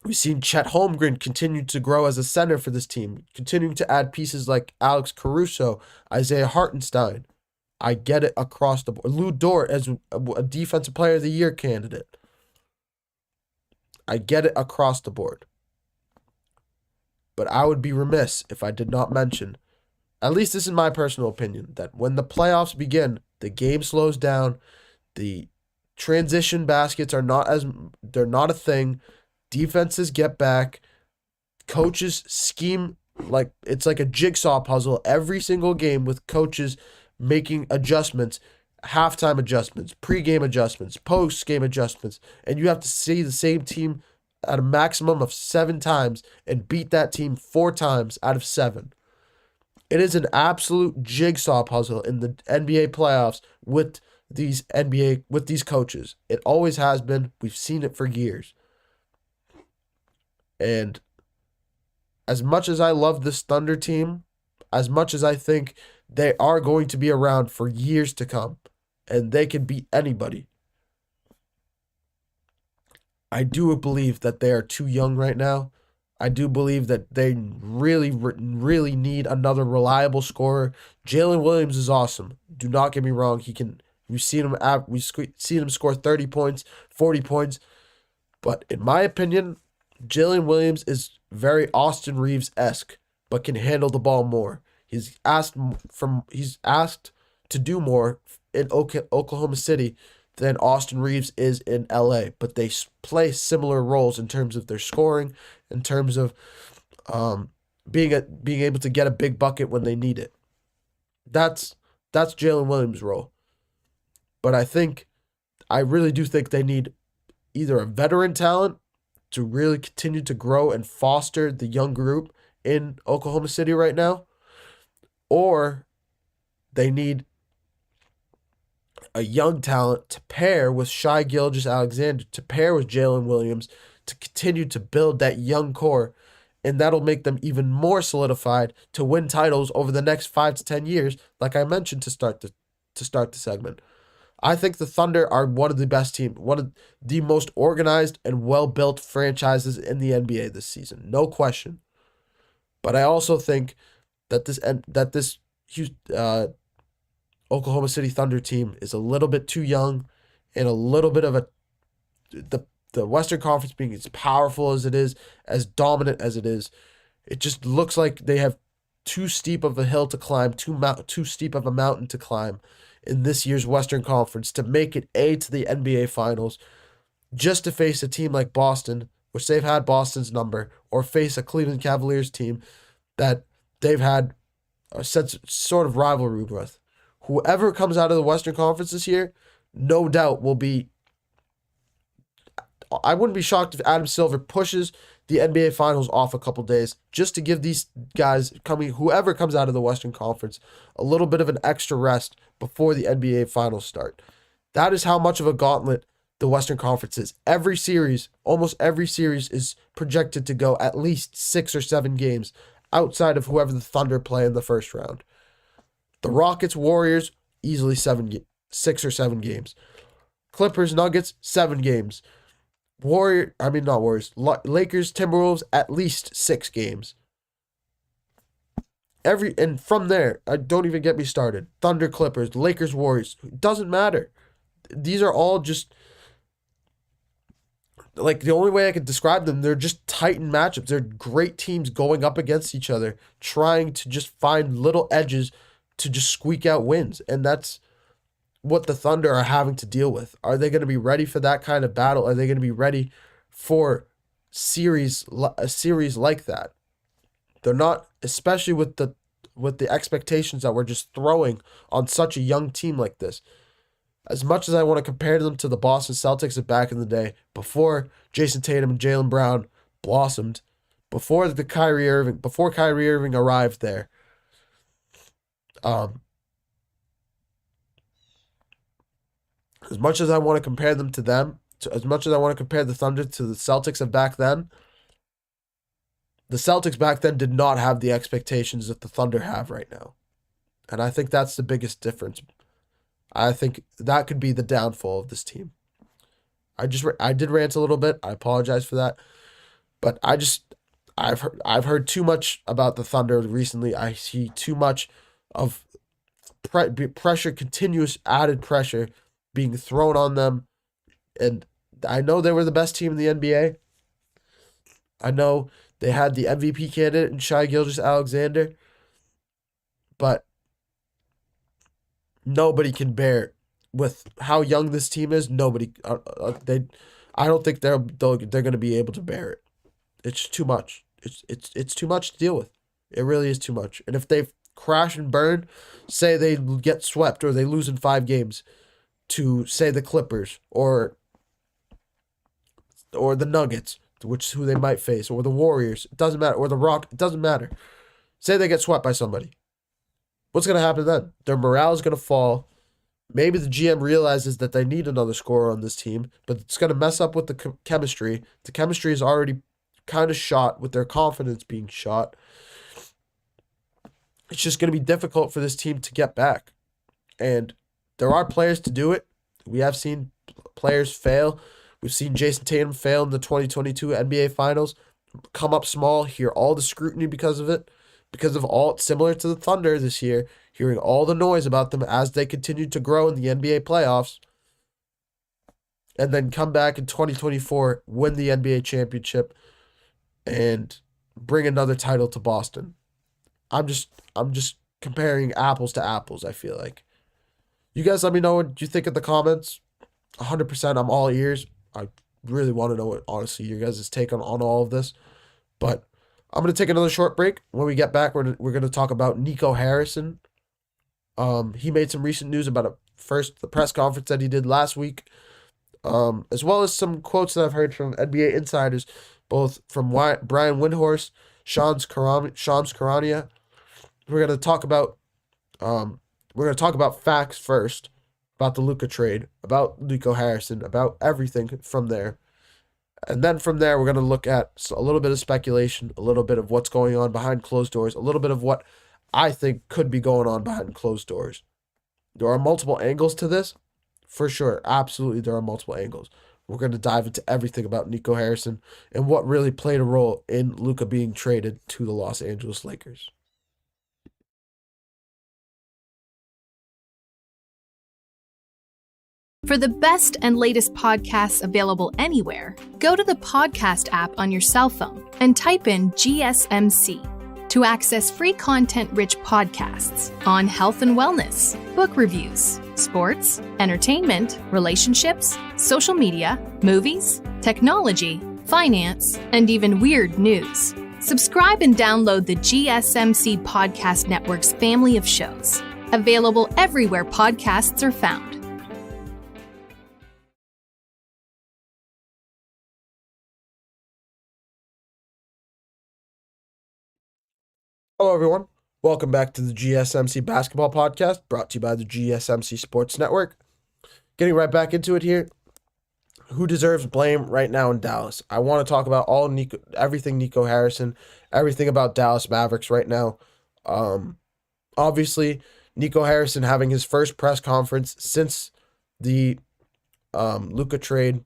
We've seen Chet Holmgren continue to grow as a center for this team, continuing to add pieces like Alex Caruso, Isaiah Hartenstein. I get it across the board. Lou Dort as a Defensive Player of the Year candidate. I get it across the board. But I would be remiss if I did not mention, at least this is my personal opinion, that when the playoffs begin, the game slows down, the transition baskets they're not a thing, defenses get back, coaches scheme like it's like a jigsaw puzzle every single game with coaches making adjustments, halftime adjustments, pregame adjustments, post-game adjustments, and you have to see the same team at a maximum of 7 times and beat that team 4 times out of 7. It is an absolute jigsaw puzzle in the NBA playoffs with these coaches. It always has been. We've seen it for years. And as much as I love this Thunder team, as much as I think they are going to be around for years to come, and they can beat anybody, I do believe that they are too young right now. I do believe that they really, really need another reliable scorer. Jalen Williams is awesome. Do not get me wrong. We've seen him score 30 points, 40 points. But in my opinion, Jalen Williams is very Austin Reeves-esque, but can handle the ball more. He's asked to do more in Oklahoma City than Austin Reeves is in LA, but they play similar roles in terms of their scoring, in terms of being able to get a big bucket when they need it. That's Jalen Williams' role. But I really do think they need either a veteran talent to really continue to grow and foster the young group in Oklahoma City right now, or they need a young talent to pair with Shai Gilgeous-Alexander, to pair with Jalen Williams, to continue to build that young core, and that'll make them even more solidified to win titles over the next 5 to 10 years, like I mentioned to start the segment. I think the Thunder are one of the best teams, one of the most organized and well-built franchises in the NBA this season, no question. But I also think that this Oklahoma City Thunder team is a little bit too young, and a little bit of the Western Conference being as powerful as it is, as dominant as it is, it just looks like they have too steep of a hill to climb, too steep of a mountain to climb in this year's Western Conference to make it to the NBA Finals, just to face a team like Boston, which they've had Boston's number, or face a Cleveland Cavaliers team that they've had a sort of rivalry with. Whoever comes out of the Western Conference this year, no doubt will be. I wouldn't be shocked if Adam Silver pushes the NBA Finals off a couple days just to give these guys whoever comes out of the Western Conference, a little bit of an extra rest before the NBA Finals start. That is how much of a gauntlet the Western Conference is. Almost every series is projected to go at least 6 or 7 games outside of whoever the Thunder play in the first round. The Rockets, Warriors, easily 6 or 7 games. Clippers, Nuggets, 7 games. Lakers, Timberwolves, at least 6 games. And from there, don't even get me started. Thunder, Clippers, Lakers, Warriors, it doesn't matter. These are all just, like, the only way I could describe them, they're just Titan matchups. They're great teams going up against each other, trying to just find little edges to just squeak out wins. And that's what the Thunder are having to deal with. Are they going to be ready for that kind of battle? Are they going to be ready for a series like that? They're not, especially with the expectations that we're just throwing on such a young team like this. As much as I want to compare them to the Boston Celtics of back in the day, before Jason Tatum and Jaylen Brown blossomed, before Kyrie Irving arrived there, as much as I want to compare them to them, as much as I want to compare the Thunder to the Celtics of back then, the Celtics back then did not have the expectations that the Thunder have right now. And I think that's the biggest difference. I think that could be the downfall of this team. I did rant a little bit. I apologize for that. But I've heard too much about the Thunder recently. I see too much of pressure, continuous added pressure being thrown on them. And I know they were the best team in the NBA. I know they had the MVP candidate in Shai Gilgeous-Alexander. But nobody can bear, with how young this team is, I don't think they're going to be able to bear it. It's too much. It's too much to deal with. It really is too much. And if they crash and burn, say they get swept or they lose in 5 games to, say, the Clippers or the Nuggets, who they might face, or the Warriors, it doesn't matter, or the Rock, it doesn't matter. Say they get swept by somebody. What's going to happen then? Their morale is going to fall. Maybe the GM realizes that they need another scorer on this team, but it's going to mess up with the chemistry. The chemistry is already kind of shot, with their confidence being shot. It's just going to be difficult for this team to get back. And there are players to do it. We have seen players fail. We've seen Jason Tatum fail in the 2022 NBA Finals, come up small, hear all the scrutiny because of it, because of all, similar to the Thunder this year, hearing all the noise about them as they continue to grow in the NBA playoffs, and then come back in 2024, win the NBA championship, and bring another title to Boston. I'm just comparing apples to apples, I feel like. You guys let me know what you think in the comments. 100%, I'm all ears. I really want to know what, honestly, your guys' take on all of this. But I'm going to take another short break. When we get back, we're going to talk about Nico Harrison. He made some recent news about the press conference that he did last week, as well as some quotes that I've heard from NBA insiders, both from Brian Windhorst, Shams Charania. We're gonna talk about facts first, about the Luka trade, about Nico Harrison, about everything from there. And then from there, we're going to look at a little bit of speculation, a little bit of what's going on behind closed doors, a little bit of what I think could be going on behind closed doors. There are multiple angles to this, for sure. Absolutely, there are multiple angles. We're going to dive into everything about Nico Harrison and what really played a role in Luka being traded to the Los Angeles Lakers. For the best and latest podcasts available anywhere, go to the podcast app on your cell phone and type in GSMC to access free content-rich podcasts on health and wellness, book reviews, sports, entertainment, relationships, social media, movies, technology, finance, and even weird news. Subscribe and download the GSMC Podcast Network's family of shows, available everywhere podcasts are found. Hello, everyone. Welcome back to the GSMC Basketball Podcast, brought to you by the GSMC Sports Network. Getting right back into it here. Who deserves blame right now in Dallas? I want to talk about everything Nico Harrison, everything about Dallas Mavericks right now. Obviously, Nico Harrison having his first press conference since the Luka trade.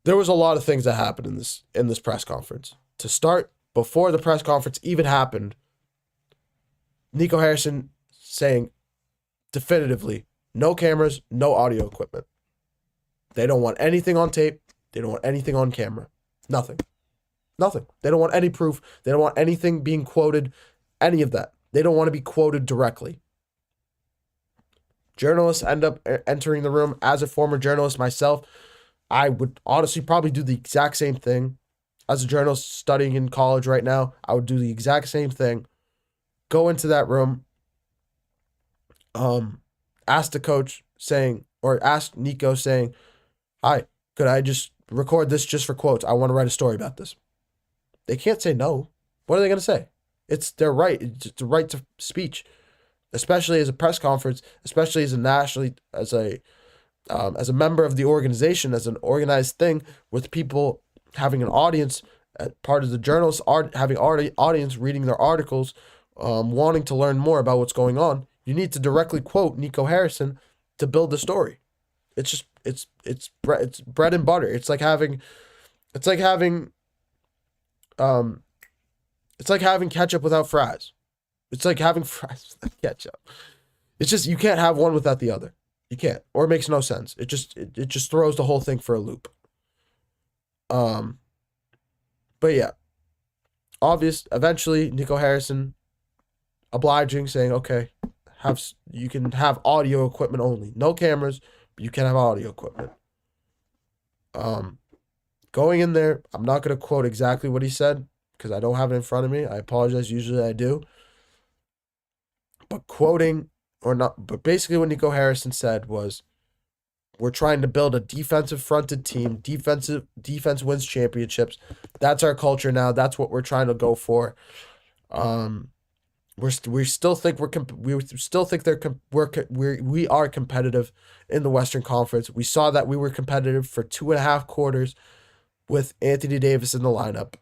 There was a lot of things that happened in this press conference. To start, before the press conference even happened, Nico Harrison saying definitively, no cameras, no audio equipment. They don't want anything on tape. They don't want anything on camera. Nothing. They don't want any proof. They don't want anything being quoted, any of that. They don't want to be quoted directly. Journalists end up entering the room. As a former journalist myself, I would honestly probably do the exact same thing. As a journalist studying in college right now, I would do the exact same thing. Go into that room, ask the coach ask Nico saying, "Hi, could I just record this just for quotes? I want to write a story about this." They can't say no. What are they going to say? It's their right. It's the right to speech, especially as a press conference, especially as a member of the organization, as an organized thing with people having an audience, part of the journalists having audience reading their articles, wanting to learn more about what's going on. You need to directly quote Nico Harrison to build the story. It's bread and butter. It's like having ketchup without fries. It's like having fries without ketchup. It's just, you can't have one without the other. You can't, or it makes no sense. It just throws the whole thing for a loop. But yeah, eventually Nico Harrison obliging, saying, okay, you can have audio equipment only. No cameras, but you can have audio equipment. Going in there, I'm not going to quote exactly what he said because I don't have it in front of me. I apologize. Usually I do. But but basically what Nico Harrison said was, we're trying to build a defensive-fronted team. Defense wins championships. That's our culture now. That's what we're trying to go for. We still think we are competitive in the Western Conference. We saw that we were competitive for 2.5 quarters with Anthony Davis in the lineup.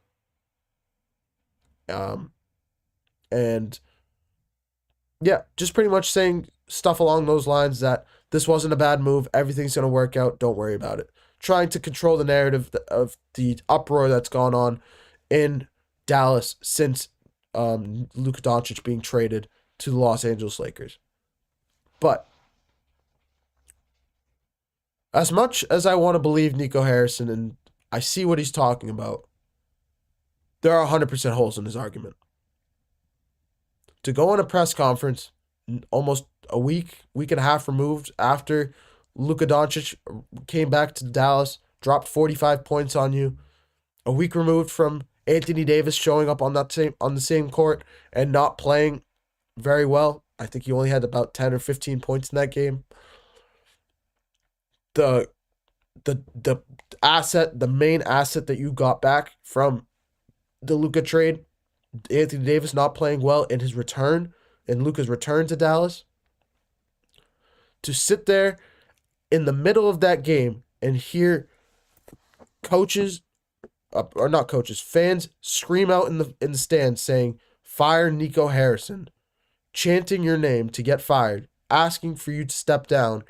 And yeah, just pretty much saying stuff along those lines that this wasn't a bad move. Everything's going to work out. Don't worry about it. Trying to control the narrative of the uproar that's gone on in Dallas since Luka Doncic being traded to the Los Angeles Lakers. But as much as I want to believe Nico Harrison and I see what he's talking about, there are 100% holes in his argument. To go on a press conference almost a week and a half removed after Luka Doncic came back to Dallas, dropped 45 points on you, a week removed from Anthony Davis showing up on the same court and not playing very well I think he only had about 10 or 15 points in that game. The asset, the main asset that you got back from the Luka trade, Anthony Davis not playing well in his return, in Luka's return to Dallas, to sit there in the middle of that game and hear coaches, or not coaches, fans scream out in the stands saying, "Fire Nico Harrison," chanting your name to get fired, asking for you to step down,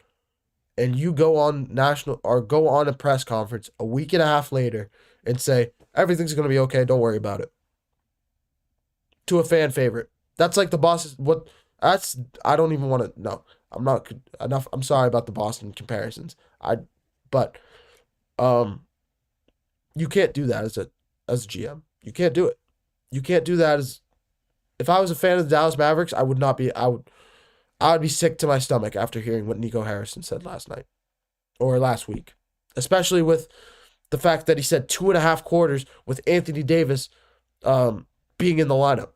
and you go on a press conference a week and a half later and say, "Everything's going to be okay, don't worry about it," to a fan favorite. That's like the Boston, I don't even want to, no, I'm not enough. I'm sorry about the Boston comparisons. But you can't do that as a GM. You can't do it. You can't do that if I was a fan of the Dallas Mavericks, I would be sick to my stomach after hearing what Nico Harrison said last night or last week, especially with the fact that he said 2.5 quarters with Anthony Davis being in the lineup.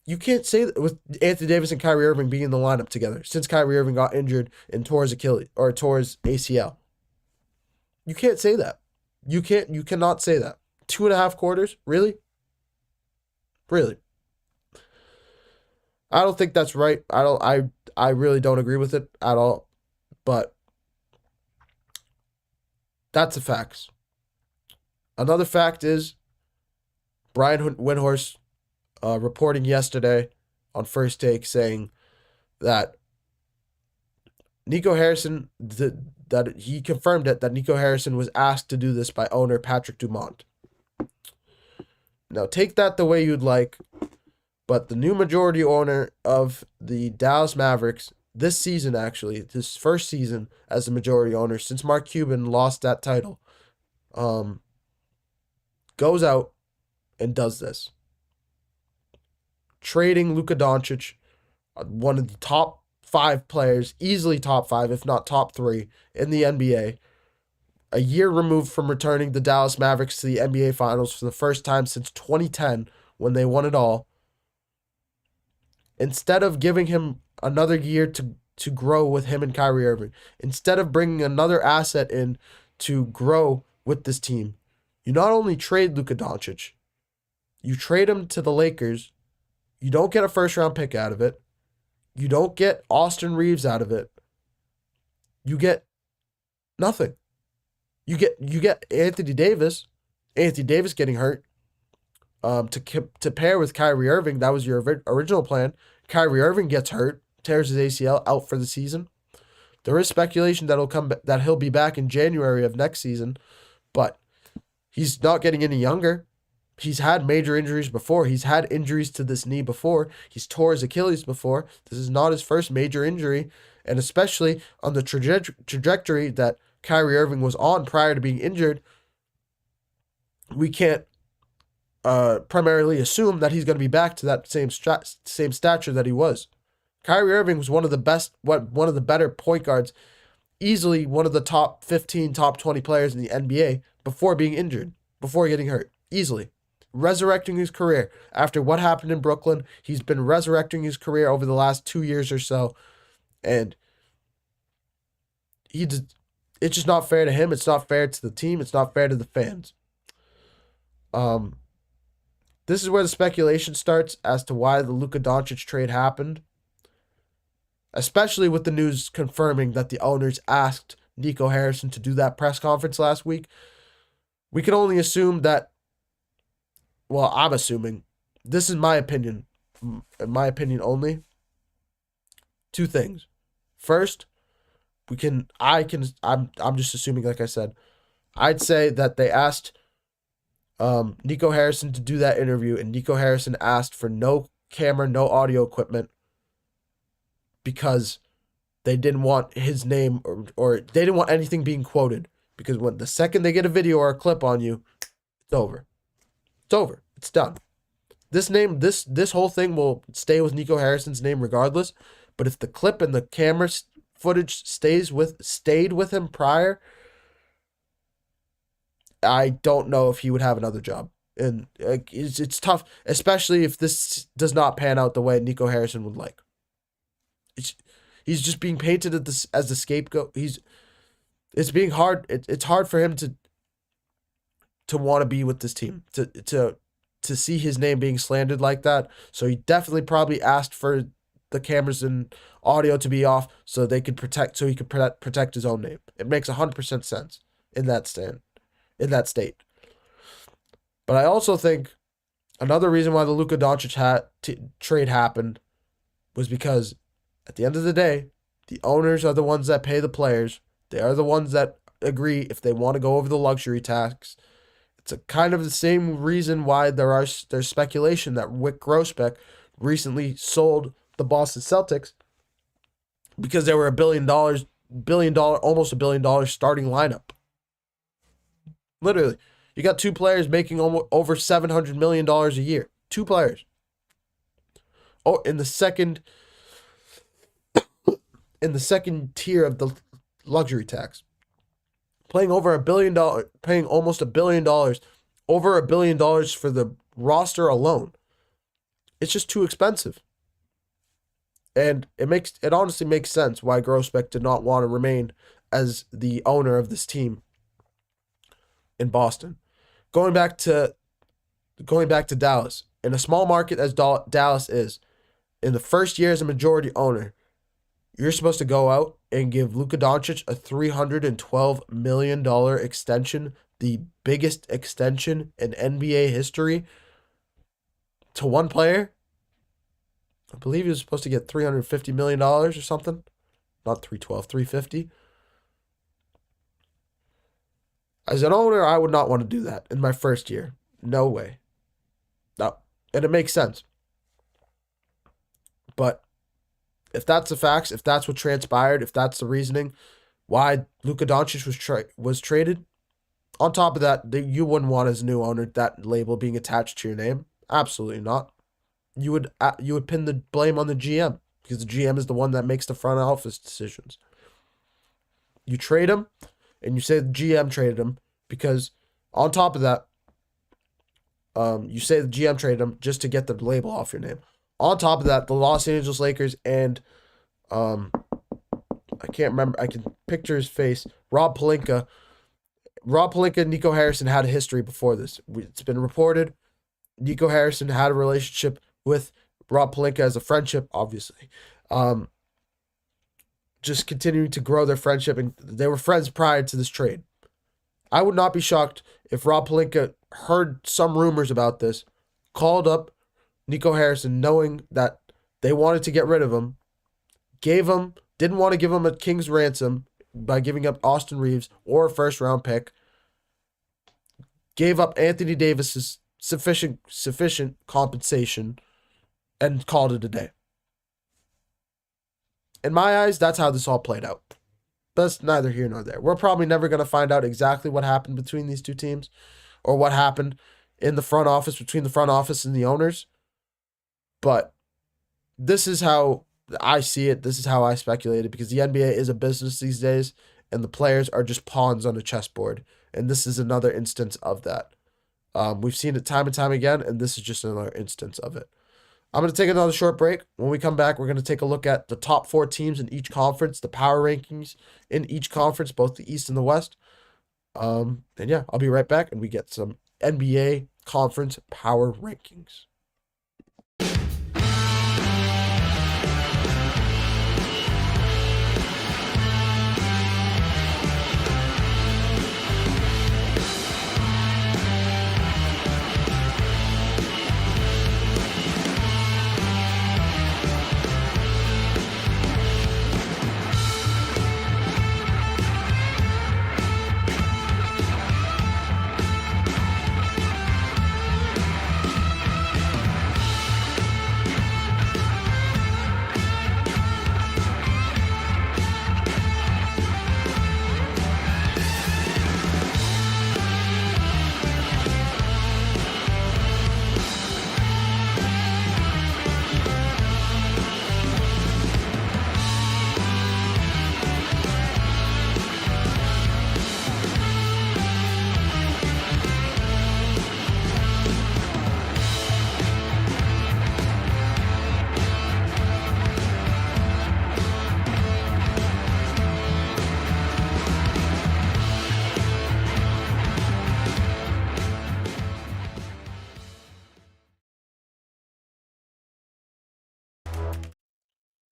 You can't say that with Anthony Davis and Kyrie Irving being in the lineup together since Kyrie Irving got injured and tore his ACL. You can't say that. You cannot say that. 2.5 quarters? Really? Really? I don't think that's right. I really don't agree with it at all. But that's the facts. Another fact is Brian Windhorst reporting yesterday on First Take saying that Nico Harrison, that he confirmed it, that Nico Harrison was asked to do this by owner Patrick Dumont. Now, take that the way you'd like, but the new majority owner of the Dallas Mavericks this season, actually, this first season as the majority owner since Mark Cuban lost that title, goes out and does this. Trading Luka Doncic, one of the top 5 players, easily top 5, if not top 3 in the NBA, a year removed from returning the Dallas Mavericks to the NBA Finals for the first time since 2010 when they won it all. Instead of giving him another year to grow with him and Kyrie Irving, instead of bringing another asset in to grow with this team, you not only trade Luka Doncic, you trade him to the Lakers. You don't get a first-round pick out of it. You don't get Austin Reeves out of it. You get nothing. You get Anthony Davis. Anthony Davis getting hurt. To pair with Kyrie Irving, that was your original plan. Kyrie Irving gets hurt, tears his ACL, out for the season. There is speculation that he'll be back in January of next season, but he's not getting any younger. He's had major injuries before. He's had injuries to this knee before. He's tore his Achilles before. This is not his first major injury, and especially on the trajectory that Kyrie Irving was on prior to being injured, we can't primarily assume that he's going to be back to that same stature that he was. Kyrie Irving was one of the better point guards, easily one of the top 15, top 20 players in the NBA before being injured, before getting hurt, easily. Resurrecting his career. After what happened in Brooklyn, he's been resurrecting his career over the last 2 years or so. And it's just not fair to him. It's not fair to the team. It's not fair to the fans. This is where the speculation starts as to why the Luka Doncic trade happened. Especially with the news confirming that the owners asked Nico Harrison to do that press conference last week. We can only assume that, well, I'm assuming, this is my opinion, in my opinion only, 2 things. First, I'm just assuming, like I said, I'd say that they asked Nico Harrison to do that interview, and Nico Harrison asked for no camera, no audio equipment, because they didn't want his name or they didn't want anything being quoted. Because when the second they get a video or a clip on you, it's over. It's over. It's done. This whole thing will stay with Nico Harrison's name regardless. But if the clip and the camera footage stayed with him prior, I don't know if he would have another job. And it's tough, especially if this does not pan out the way Nico Harrison would like. He's just being painted as the scapegoat. It's being hard. It's hard for him to want to be with this team, to see his name being slandered like that. So he definitely probably asked for the cameras and audio to be off so he could protect his own name. It makes 100% sense in that state. But I also think another reason why the Luka Doncic trade happened was because at the end of the day, the owners are the ones that pay the players. They are the ones that agree if they want to go over the luxury tax. It's a kind of the same reason why there's speculation that Wyc Grousbeck recently sold the Boston Celtics, because they were almost $1 billion starting lineup. Literally, you got two players making over $700 million a year. Two players. Oh, in the second tier of the luxury tax, paying almost $1 billion, over $1 billion for the roster alone. It's just too expensive. And it honestly makes sense why Grousbeck did not want to remain as the owner of this team in Boston. Going back to Dallas, in a small market as Dallas is, in the first year as a majority owner, you're supposed to go out and give Luka Doncic a $312 million extension, the biggest extension in NBA history, to one player. I believe he was supposed to get $350 million or something. Not 312, 350. As an owner, I would not want to do that in my first year. No way. No. And it makes sense. But if that's the facts, if that's what transpired, if that's the reasoning why Luka Doncic was traded, on top of that, you wouldn't want as a new owner that label being attached to your name. Absolutely not. You would pin the blame on the GM, because the GM is the one that makes the front office decisions. You trade him, and you say the GM traded him, because on top of that, you say the GM traded him just to get the label off your name. On top of that, the Los Angeles Lakers and I can't remember, I can picture his face, Rob Pelinka and Nico Harrison had a history before this. It's been reported Nico Harrison had a relationship with Rob Pelinka as a friendship, obviously. Just continuing to grow their friendship, and they were friends prior to this trade. I would not be shocked if Rob Pelinka heard some rumors about this, called up Nico Harrison knowing that they wanted to get rid of him, didn't want to give him a king's ransom by giving up Austin Reeves or a first-round pick, gave up Anthony Davis's sufficient compensation, and called it a day. In my eyes, that's how this all played out. But that's neither here nor there. We're probably never going to find out exactly what happened between these two teams, or what happened in the front office, between the front office and the owners. But this is how I see it. This is how I speculated, because the NBA is a business these days, and the players are just pawns on a chessboard. And this is another instance of that. We've seen it time and time again, and this is just another instance of it. I'm going to take another short break. When we come back, we're going to take a look at the top 4 teams in each conference, the power rankings in each conference, both the East and the West. And yeah, I'll be right back, and we get some NBA conference power rankings.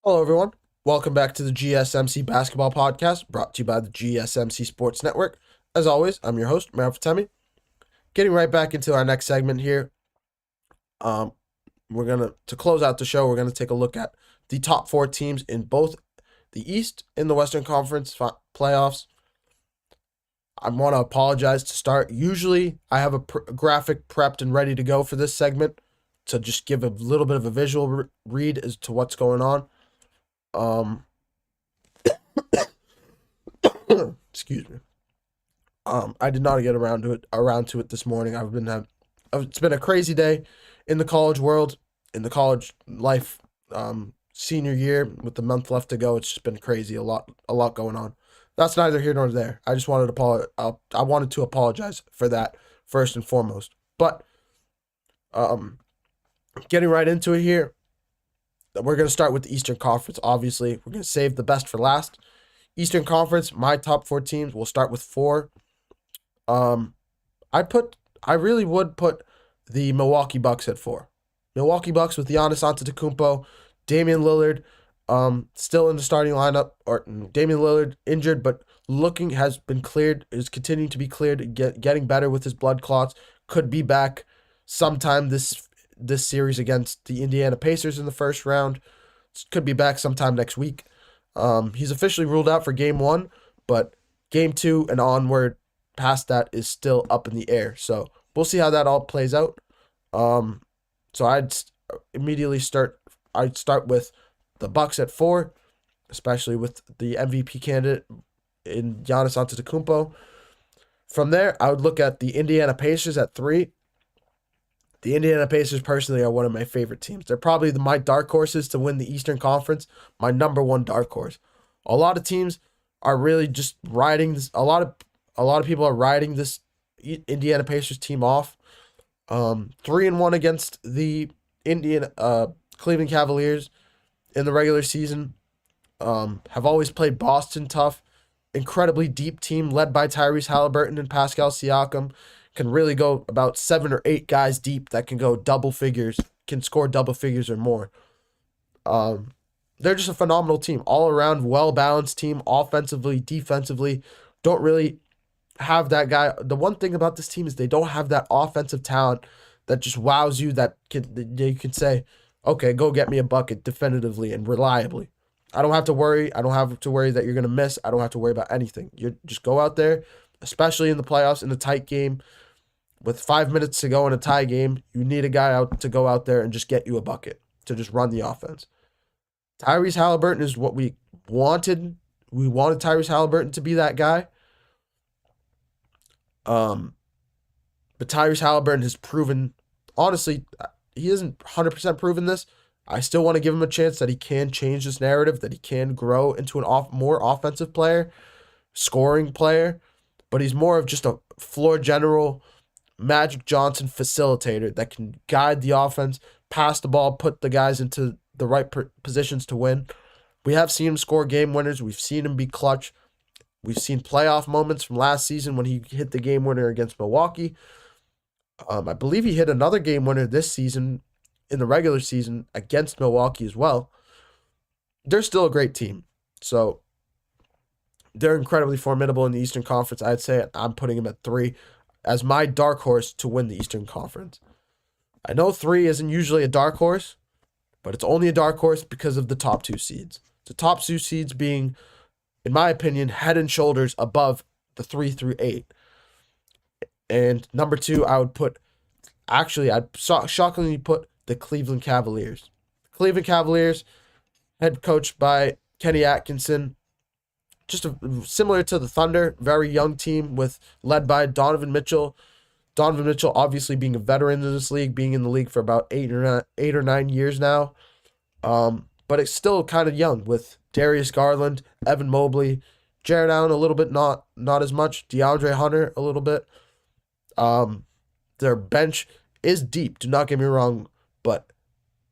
Hello, everyone. Welcome back to the GSMC Basketball Podcast, brought to you by the GSMC Sports Network. As always, I'm your host, Mehrob Fatemi. Getting right back into our next segment here. To close out the show, we're gonna take a look at the top 4 teams in both the East and the Western Conference playoffs. I want to apologize to start. Usually, I have a graphic prepped and ready to go for this segment to just give a little bit of a visual read as to what's going on. Excuse me. I did not get around to it this morning. It's been a crazy day in the college world, in the college life. Senior year with the month left to go, it's just been crazy. A lot going on. That's neither here nor there. I just wanted to apologize for that first and foremost. But getting right into it here. We're going to start with the Eastern Conference, obviously. We're going to save the best for last. Eastern Conference, my top 4 teams. We'll start with 4. I really would put the Milwaukee Bucks at 4. Milwaukee Bucks with Giannis Antetokounmpo, Damian Lillard, still in the starting lineup, or Damian Lillard injured, but has been cleared, is continuing to be cleared, getting better with his blood clots, could be back sometime this series against the Indiana Pacers in the first round. Could be back sometime next week. He's officially ruled out for game 1, but game 2 and onward past that is still up in the air. So we'll see how that all plays out. So I'd start with the Bucks at 4, especially with the MVP candidate in Giannis Antetokounmpo. From there, I would look at the Indiana Pacers at 3. The Indiana Pacers, personally, are one of my favorite teams. They're probably my dark horses to win the Eastern Conference, my number 1 dark horse. A lot of teams are really just riding this. A lot of people are riding this Indiana Pacers team off. 3-1 against the Cleveland Cavaliers in the regular season. Have always played Boston tough. Incredibly deep team led by Tyrese Halliburton and Pascal Siakam. Can really go about 7 or 8 guys deep that can go double figures, can score double figures or more. They're just a phenomenal team. All around, well-balanced team, offensively, defensively. Don't really have that guy. The one thing about this team is they don't have that offensive talent that just wows you, that you can say, okay, go get me a bucket definitively and reliably. I don't have to worry. I don't have to worry that you're going to miss. I don't have to worry about anything. You just go out there, especially in the playoffs, in a tight game. With 5 minutes to go in a tie game, you need a guy to go out there and just get you a bucket, to just run the offense. Tyrese Halliburton is what we wanted. We wanted Tyrese Halliburton to be that guy. But Tyrese Halliburton has proven, honestly, he hasn't 100% proven this. I still want to give him a chance that he can change this narrative, that he can grow into more offensive player, scoring player, but he's more of just a floor general, Magic Johnson facilitator that can guide the offense, pass the ball, put the guys into the right positions to win. We have seen him score game winners. We've seen him be clutch. We've seen playoff moments from last season when he hit the game winner against Milwaukee. I believe he hit another game winner this season in the regular season against Milwaukee as well. They're still a great team. So they're incredibly formidable in the Eastern Conference. I'd say I'm putting him at 3 as my dark horse to win the Eastern Conference. I know 3 isn't usually a dark horse, but it's only a dark horse because of the top 2 seeds. The top 2 seeds being, in my opinion, head and shoulders above the 3 through 8. And number 2, I'd shockingly put the Cleveland Cavaliers. Cleveland Cavaliers, head coached by Kenny Atkinson, just similar to the Thunder, very young team led by Donovan Mitchell. Donovan Mitchell obviously being a veteran in this league, being in the league for about 8 or 9 years now. But it's still kind of young with Darius Garland, Evan Mobley, Jared Allen a little bit, not as much, DeAndre Hunter a little bit. Their bench is deep, do not get me wrong, but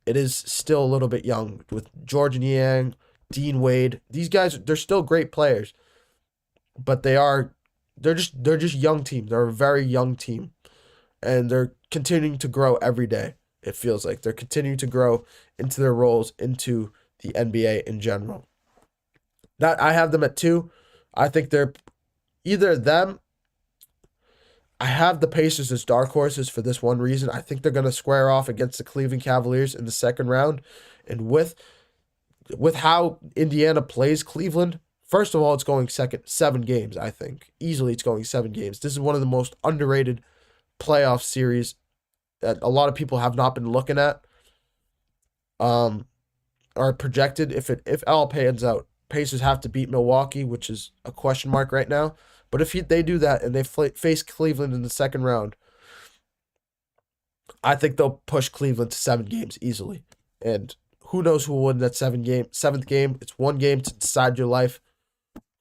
it is still a little bit young with George Niang, Dean Wade. These guys, they're still great players, but they're just young team. They're a very young team, and they're continuing to grow every day. It feels like they're continuing to grow into their roles, into the NBA in general. That I have them at 2. I think they're either them. I have the Pacers as dark horses for this one reason. I think they're going to square off against the Cleveland Cavaliers in the second round. And with how Indiana plays Cleveland, first of all, it's going 7 games, I think. Easily it's going 7 games. This is one of the most underrated playoff series that a lot of people have not been looking at. Are projected if all pans out. Pacers have to beat Milwaukee, which is a question mark right now. But if they do that and they face Cleveland in the second round, I think they'll push Cleveland to 7 games easily. And who knows who will win that 7th game. It's 1 game to decide your life.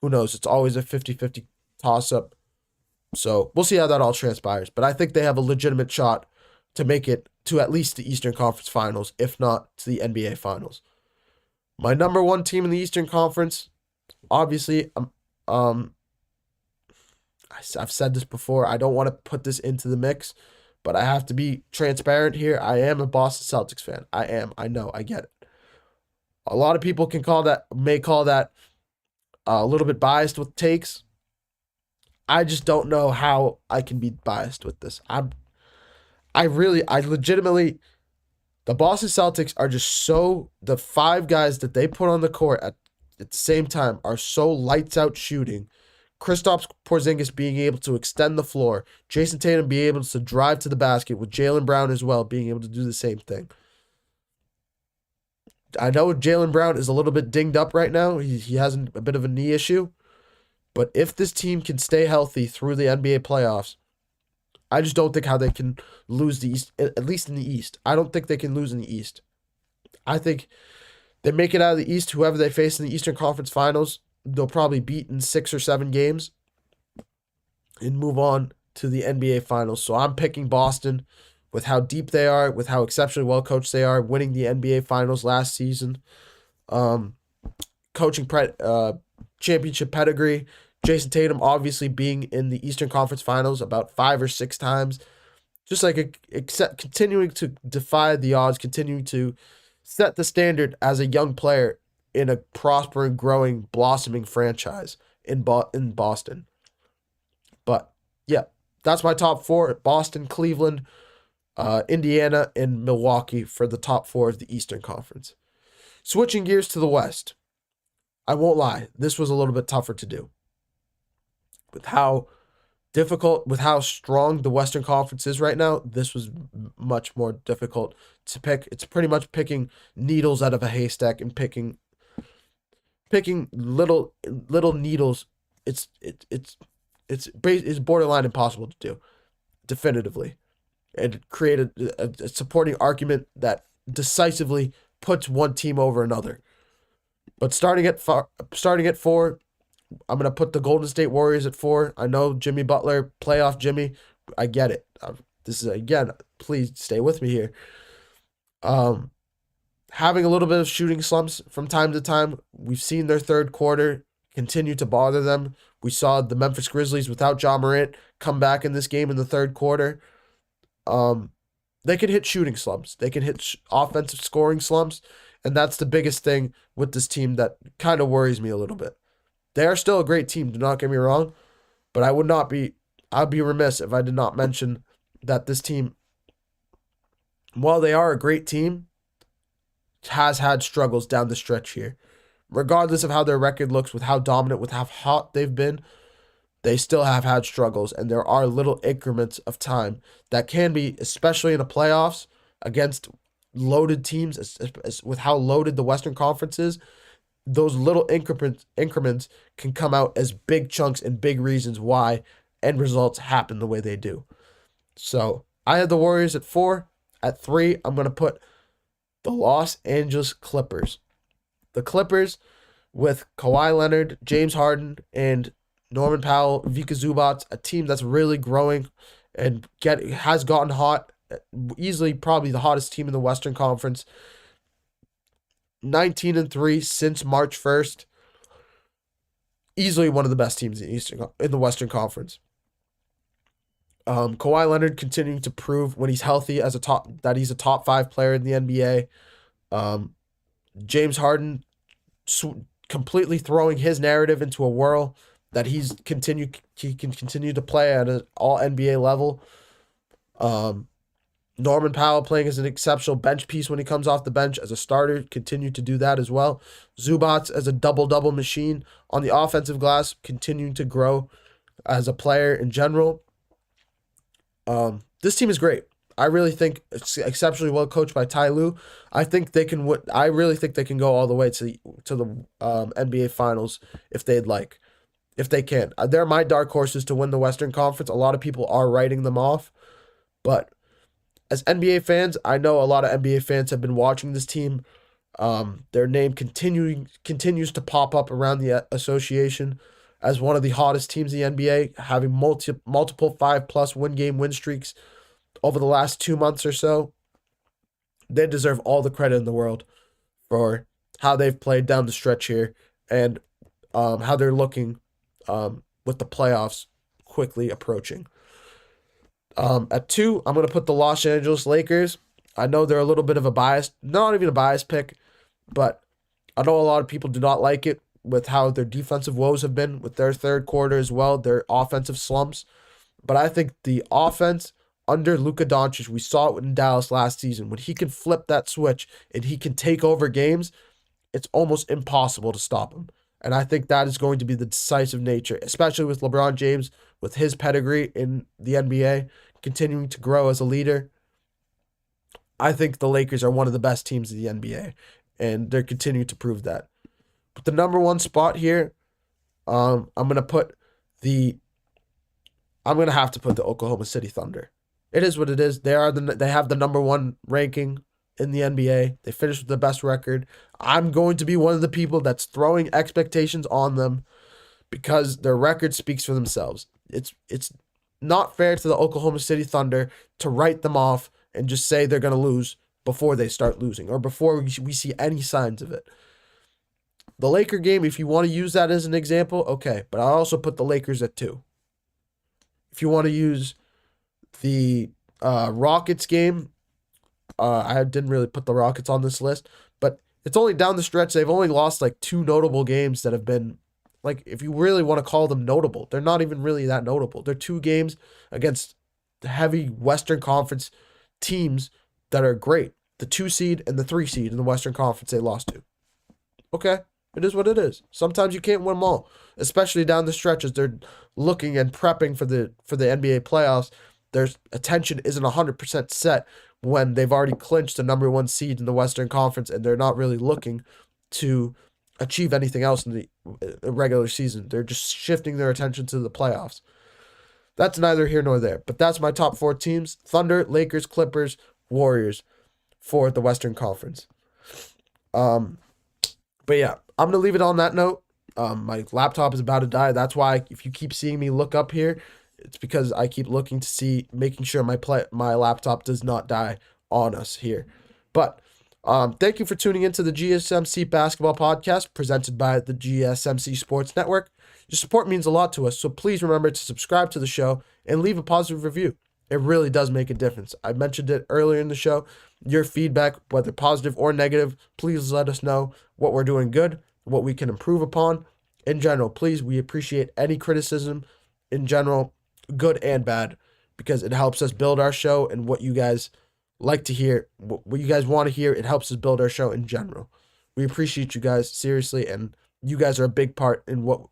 Who knows? It's always a 50-50 toss-up. So we'll see how that all transpires. But I think they have a legitimate shot to make it to at least the Eastern Conference Finals, if not to the NBA Finals. My number 1 team in the Eastern Conference, obviously, I've said this before. I don't want to put this into the mix, but I have to be transparent here. I am a Boston Celtics fan. I am. I know. I get it. A lot of people may call that a little bit biased with takes. I just don't know how I can be biased with this. I legitimately, the Boston Celtics are just so, the 5 guys that they put on the court at the same time are so lights out shooting. Kristaps Porzingis being able to extend the floor, Jason Tatum being able to drive to the basket, with Jaylen Brown as well being able to do the same thing. I know Jaylen Brown is a little bit dinged up right now. He has a bit of a knee issue. But if this team can stay healthy through the NBA playoffs, I just don't think how they can lose the East, at least in the East. I don't think they can lose in the East. I think they make it out of the East, whoever they face in the Eastern Conference Finals, they'll probably beat in 6 or 7 games and move on to the NBA Finals. So I'm picking Boston with how deep they are, with how exceptionally well coached they are, winning the NBA Finals last season. Championship pedigree. Jason Tatum obviously being in the Eastern Conference Finals about 5 or 6 times. Just like continuing to defy the odds, continuing to set the standard as a young player in a prospering, growing, blossoming franchise in Boston. But yeah, that's my top 4. Boston, Cleveland, Indiana, and Milwaukee for the top 4 of the Eastern Conference. Switching gears to the West. I won't lie, this was a little bit tougher to do. With how strong the Western Conference is right now, this was much more difficult to pick. It's pretty much picking needles out of a haystack and picking little needles. It's borderline impossible to do, definitively, and create a supporting argument that decisively puts one team over another. But starting at 4, I'm going to put the Golden State Warriors at 4. I know Jimmy Butler, playoff Jimmy. I get it. This is, again, please stay with me here. Having a little bit of shooting slumps from time to time. We've seen their third quarter continue to bother them. We saw the Memphis Grizzlies without Ja Morant come back in this game in the third quarter. They can hit shooting slumps. They can hit offensive scoring slumps. And that's the biggest thing with this team that kind of worries me a little bit. They are still a great team, do not get me wrong, but I'd be remiss if I did not mention that this team, while they are a great team, has had struggles down the stretch here. Regardless of how their record looks, with how dominant, with how hot they've been, they still have had struggles, and there are little increments of time that can be, especially in the playoffs, against loaded teams, with how loaded the Western Conference is. Those little increments can come out as big chunks and big reasons why end results happen the way they do. So I had the Warriors at 4. At 3, I'm going to put the Los Angeles Clippers. The Clippers with Kawhi Leonard, James Harden, and Norman Powell, Vika Zubac, a team that's really growing and has gotten hot. Easily probably the hottest team in the Western Conference. 19-3 since March 1st. Easily one of the best teams in the Western Conference. Kawhi Leonard continuing to prove when he's healthy that he's a top 5 player in the NBA. James Harden completely throwing his narrative into a whirl that he can continue to play at an all NBA level. Norman Powell playing as an exceptional bench piece when he comes off the bench as a starter, continue to do that as well. Zubats as a double-double machine on the offensive glass, continuing to grow as a player in general. This team is great. I really think it's exceptionally well coached by Ty Lue. I think they can. I really think they can go all the way to the NBA Finals if they'd like, if they can. They're my dark horses to win the Western Conference. A lot of people are writing them off, but as NBA fans, I know a lot of NBA fans have been watching this team. Their name continues to pop up around the association as one of the hottest teams in the NBA, having multiple 5+ win streaks over the last 2 months or so. They deserve all the credit in the world for how they've played down the stretch here and how they're looking with the playoffs quickly approaching. At 2, I'm going to put the Los Angeles Lakers. I know they're a little bit of a bias, not even a bias pick, but I know a lot of people do not like it with how their defensive woes have been with their third quarter as well, their offensive slumps. But I think the offense under Luka Doncic, we saw it in Dallas last season. When he can flip that switch and he can take over games, it's almost impossible to stop him. And I think that is going to be the decisive nature, especially with LeBron James, with his pedigree in the NBA, continuing to grow as a leader. I think the Lakers are one of the best teams in the NBA, and they're continuing to prove that. But the number 1 spot here, I'm going to have to put the Oklahoma City Thunder. It is what it is. They have the number 1 ranking in the NBA. They finished with the best record. I'm going to be one of the people that's throwing expectations on them because their record speaks for themselves. It's not fair to the Oklahoma City Thunder to write them off and just say they're going to lose before they start losing or before we see any signs of it. The Laker game, if you want to use that as an example, okay. But I also put the Lakers at 2. If you want to use the Rockets game, I didn't really put the Rockets on this list, but it's only down the stretch. They've only lost like 2 notable games that have been, like, if you really want to call them notable, they're not even really that notable. They're 2 games against heavy Western Conference teams that are great. The 2 seed and the 3 seed in the Western Conference they lost to. Okay, it is what it is. Sometimes you can't win them all, especially down the stretch as they're looking and prepping for the NBA playoffs. Their attention isn't 100% set when they've already clinched the number 1 seed in the Western Conference and they're not really looking to achieve anything else in the regular season. They're just shifting their attention to the playoffs. That's neither here nor there, but that's my top 4 teams: Thunder, Lakers, Clippers, Warriors for the Western Conference. But yeah, I'm going to leave it on that note. My laptop is about to die. That's why if you keep seeing me look up here, it's because I keep looking to see, making sure my laptop does not die on us here. But thank you for tuning into the GSMC Basketball Podcast presented by the GSMC Sports Network. Your support means a lot to us, so please remember to subscribe to the show and leave a positive review. It really does make a difference. I mentioned it earlier in the show. Your feedback, whether positive or negative, please let us know what we're doing good, what we can improve upon. In general, please, we appreciate any criticism in general, good and bad, because it helps us build our show and what you guys like to hear, what you guys want to hear. It helps us build our show in general. We appreciate you guys, seriously, and you guys are a big part in what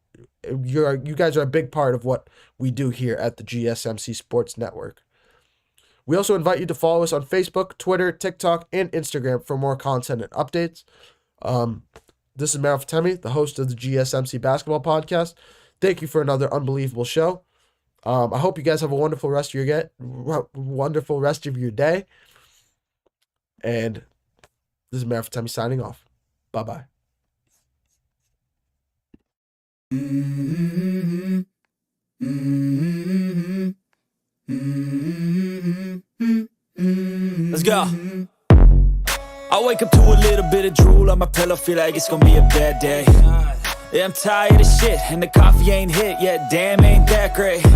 you guys are a big part of what we do here at the GSMC Sports Network. We also invite you to follow us on Facebook, Twitter, TikTok, and Instagram for more content and updates. This is Mehrob Fatemi, the host of the GSMC Basketball Podcast. Thank you for another unbelievable show. I hope you guys have a wonderful rest of your day. And this is Mehrob Fatemi signing off. Bye-bye. Let's go. I wake up to a little bit of drool on my pillow, feel like it's gonna be a bad day. Yeah, I'm tired of shit, and the coffee ain't hit yet, damn, ain't that great.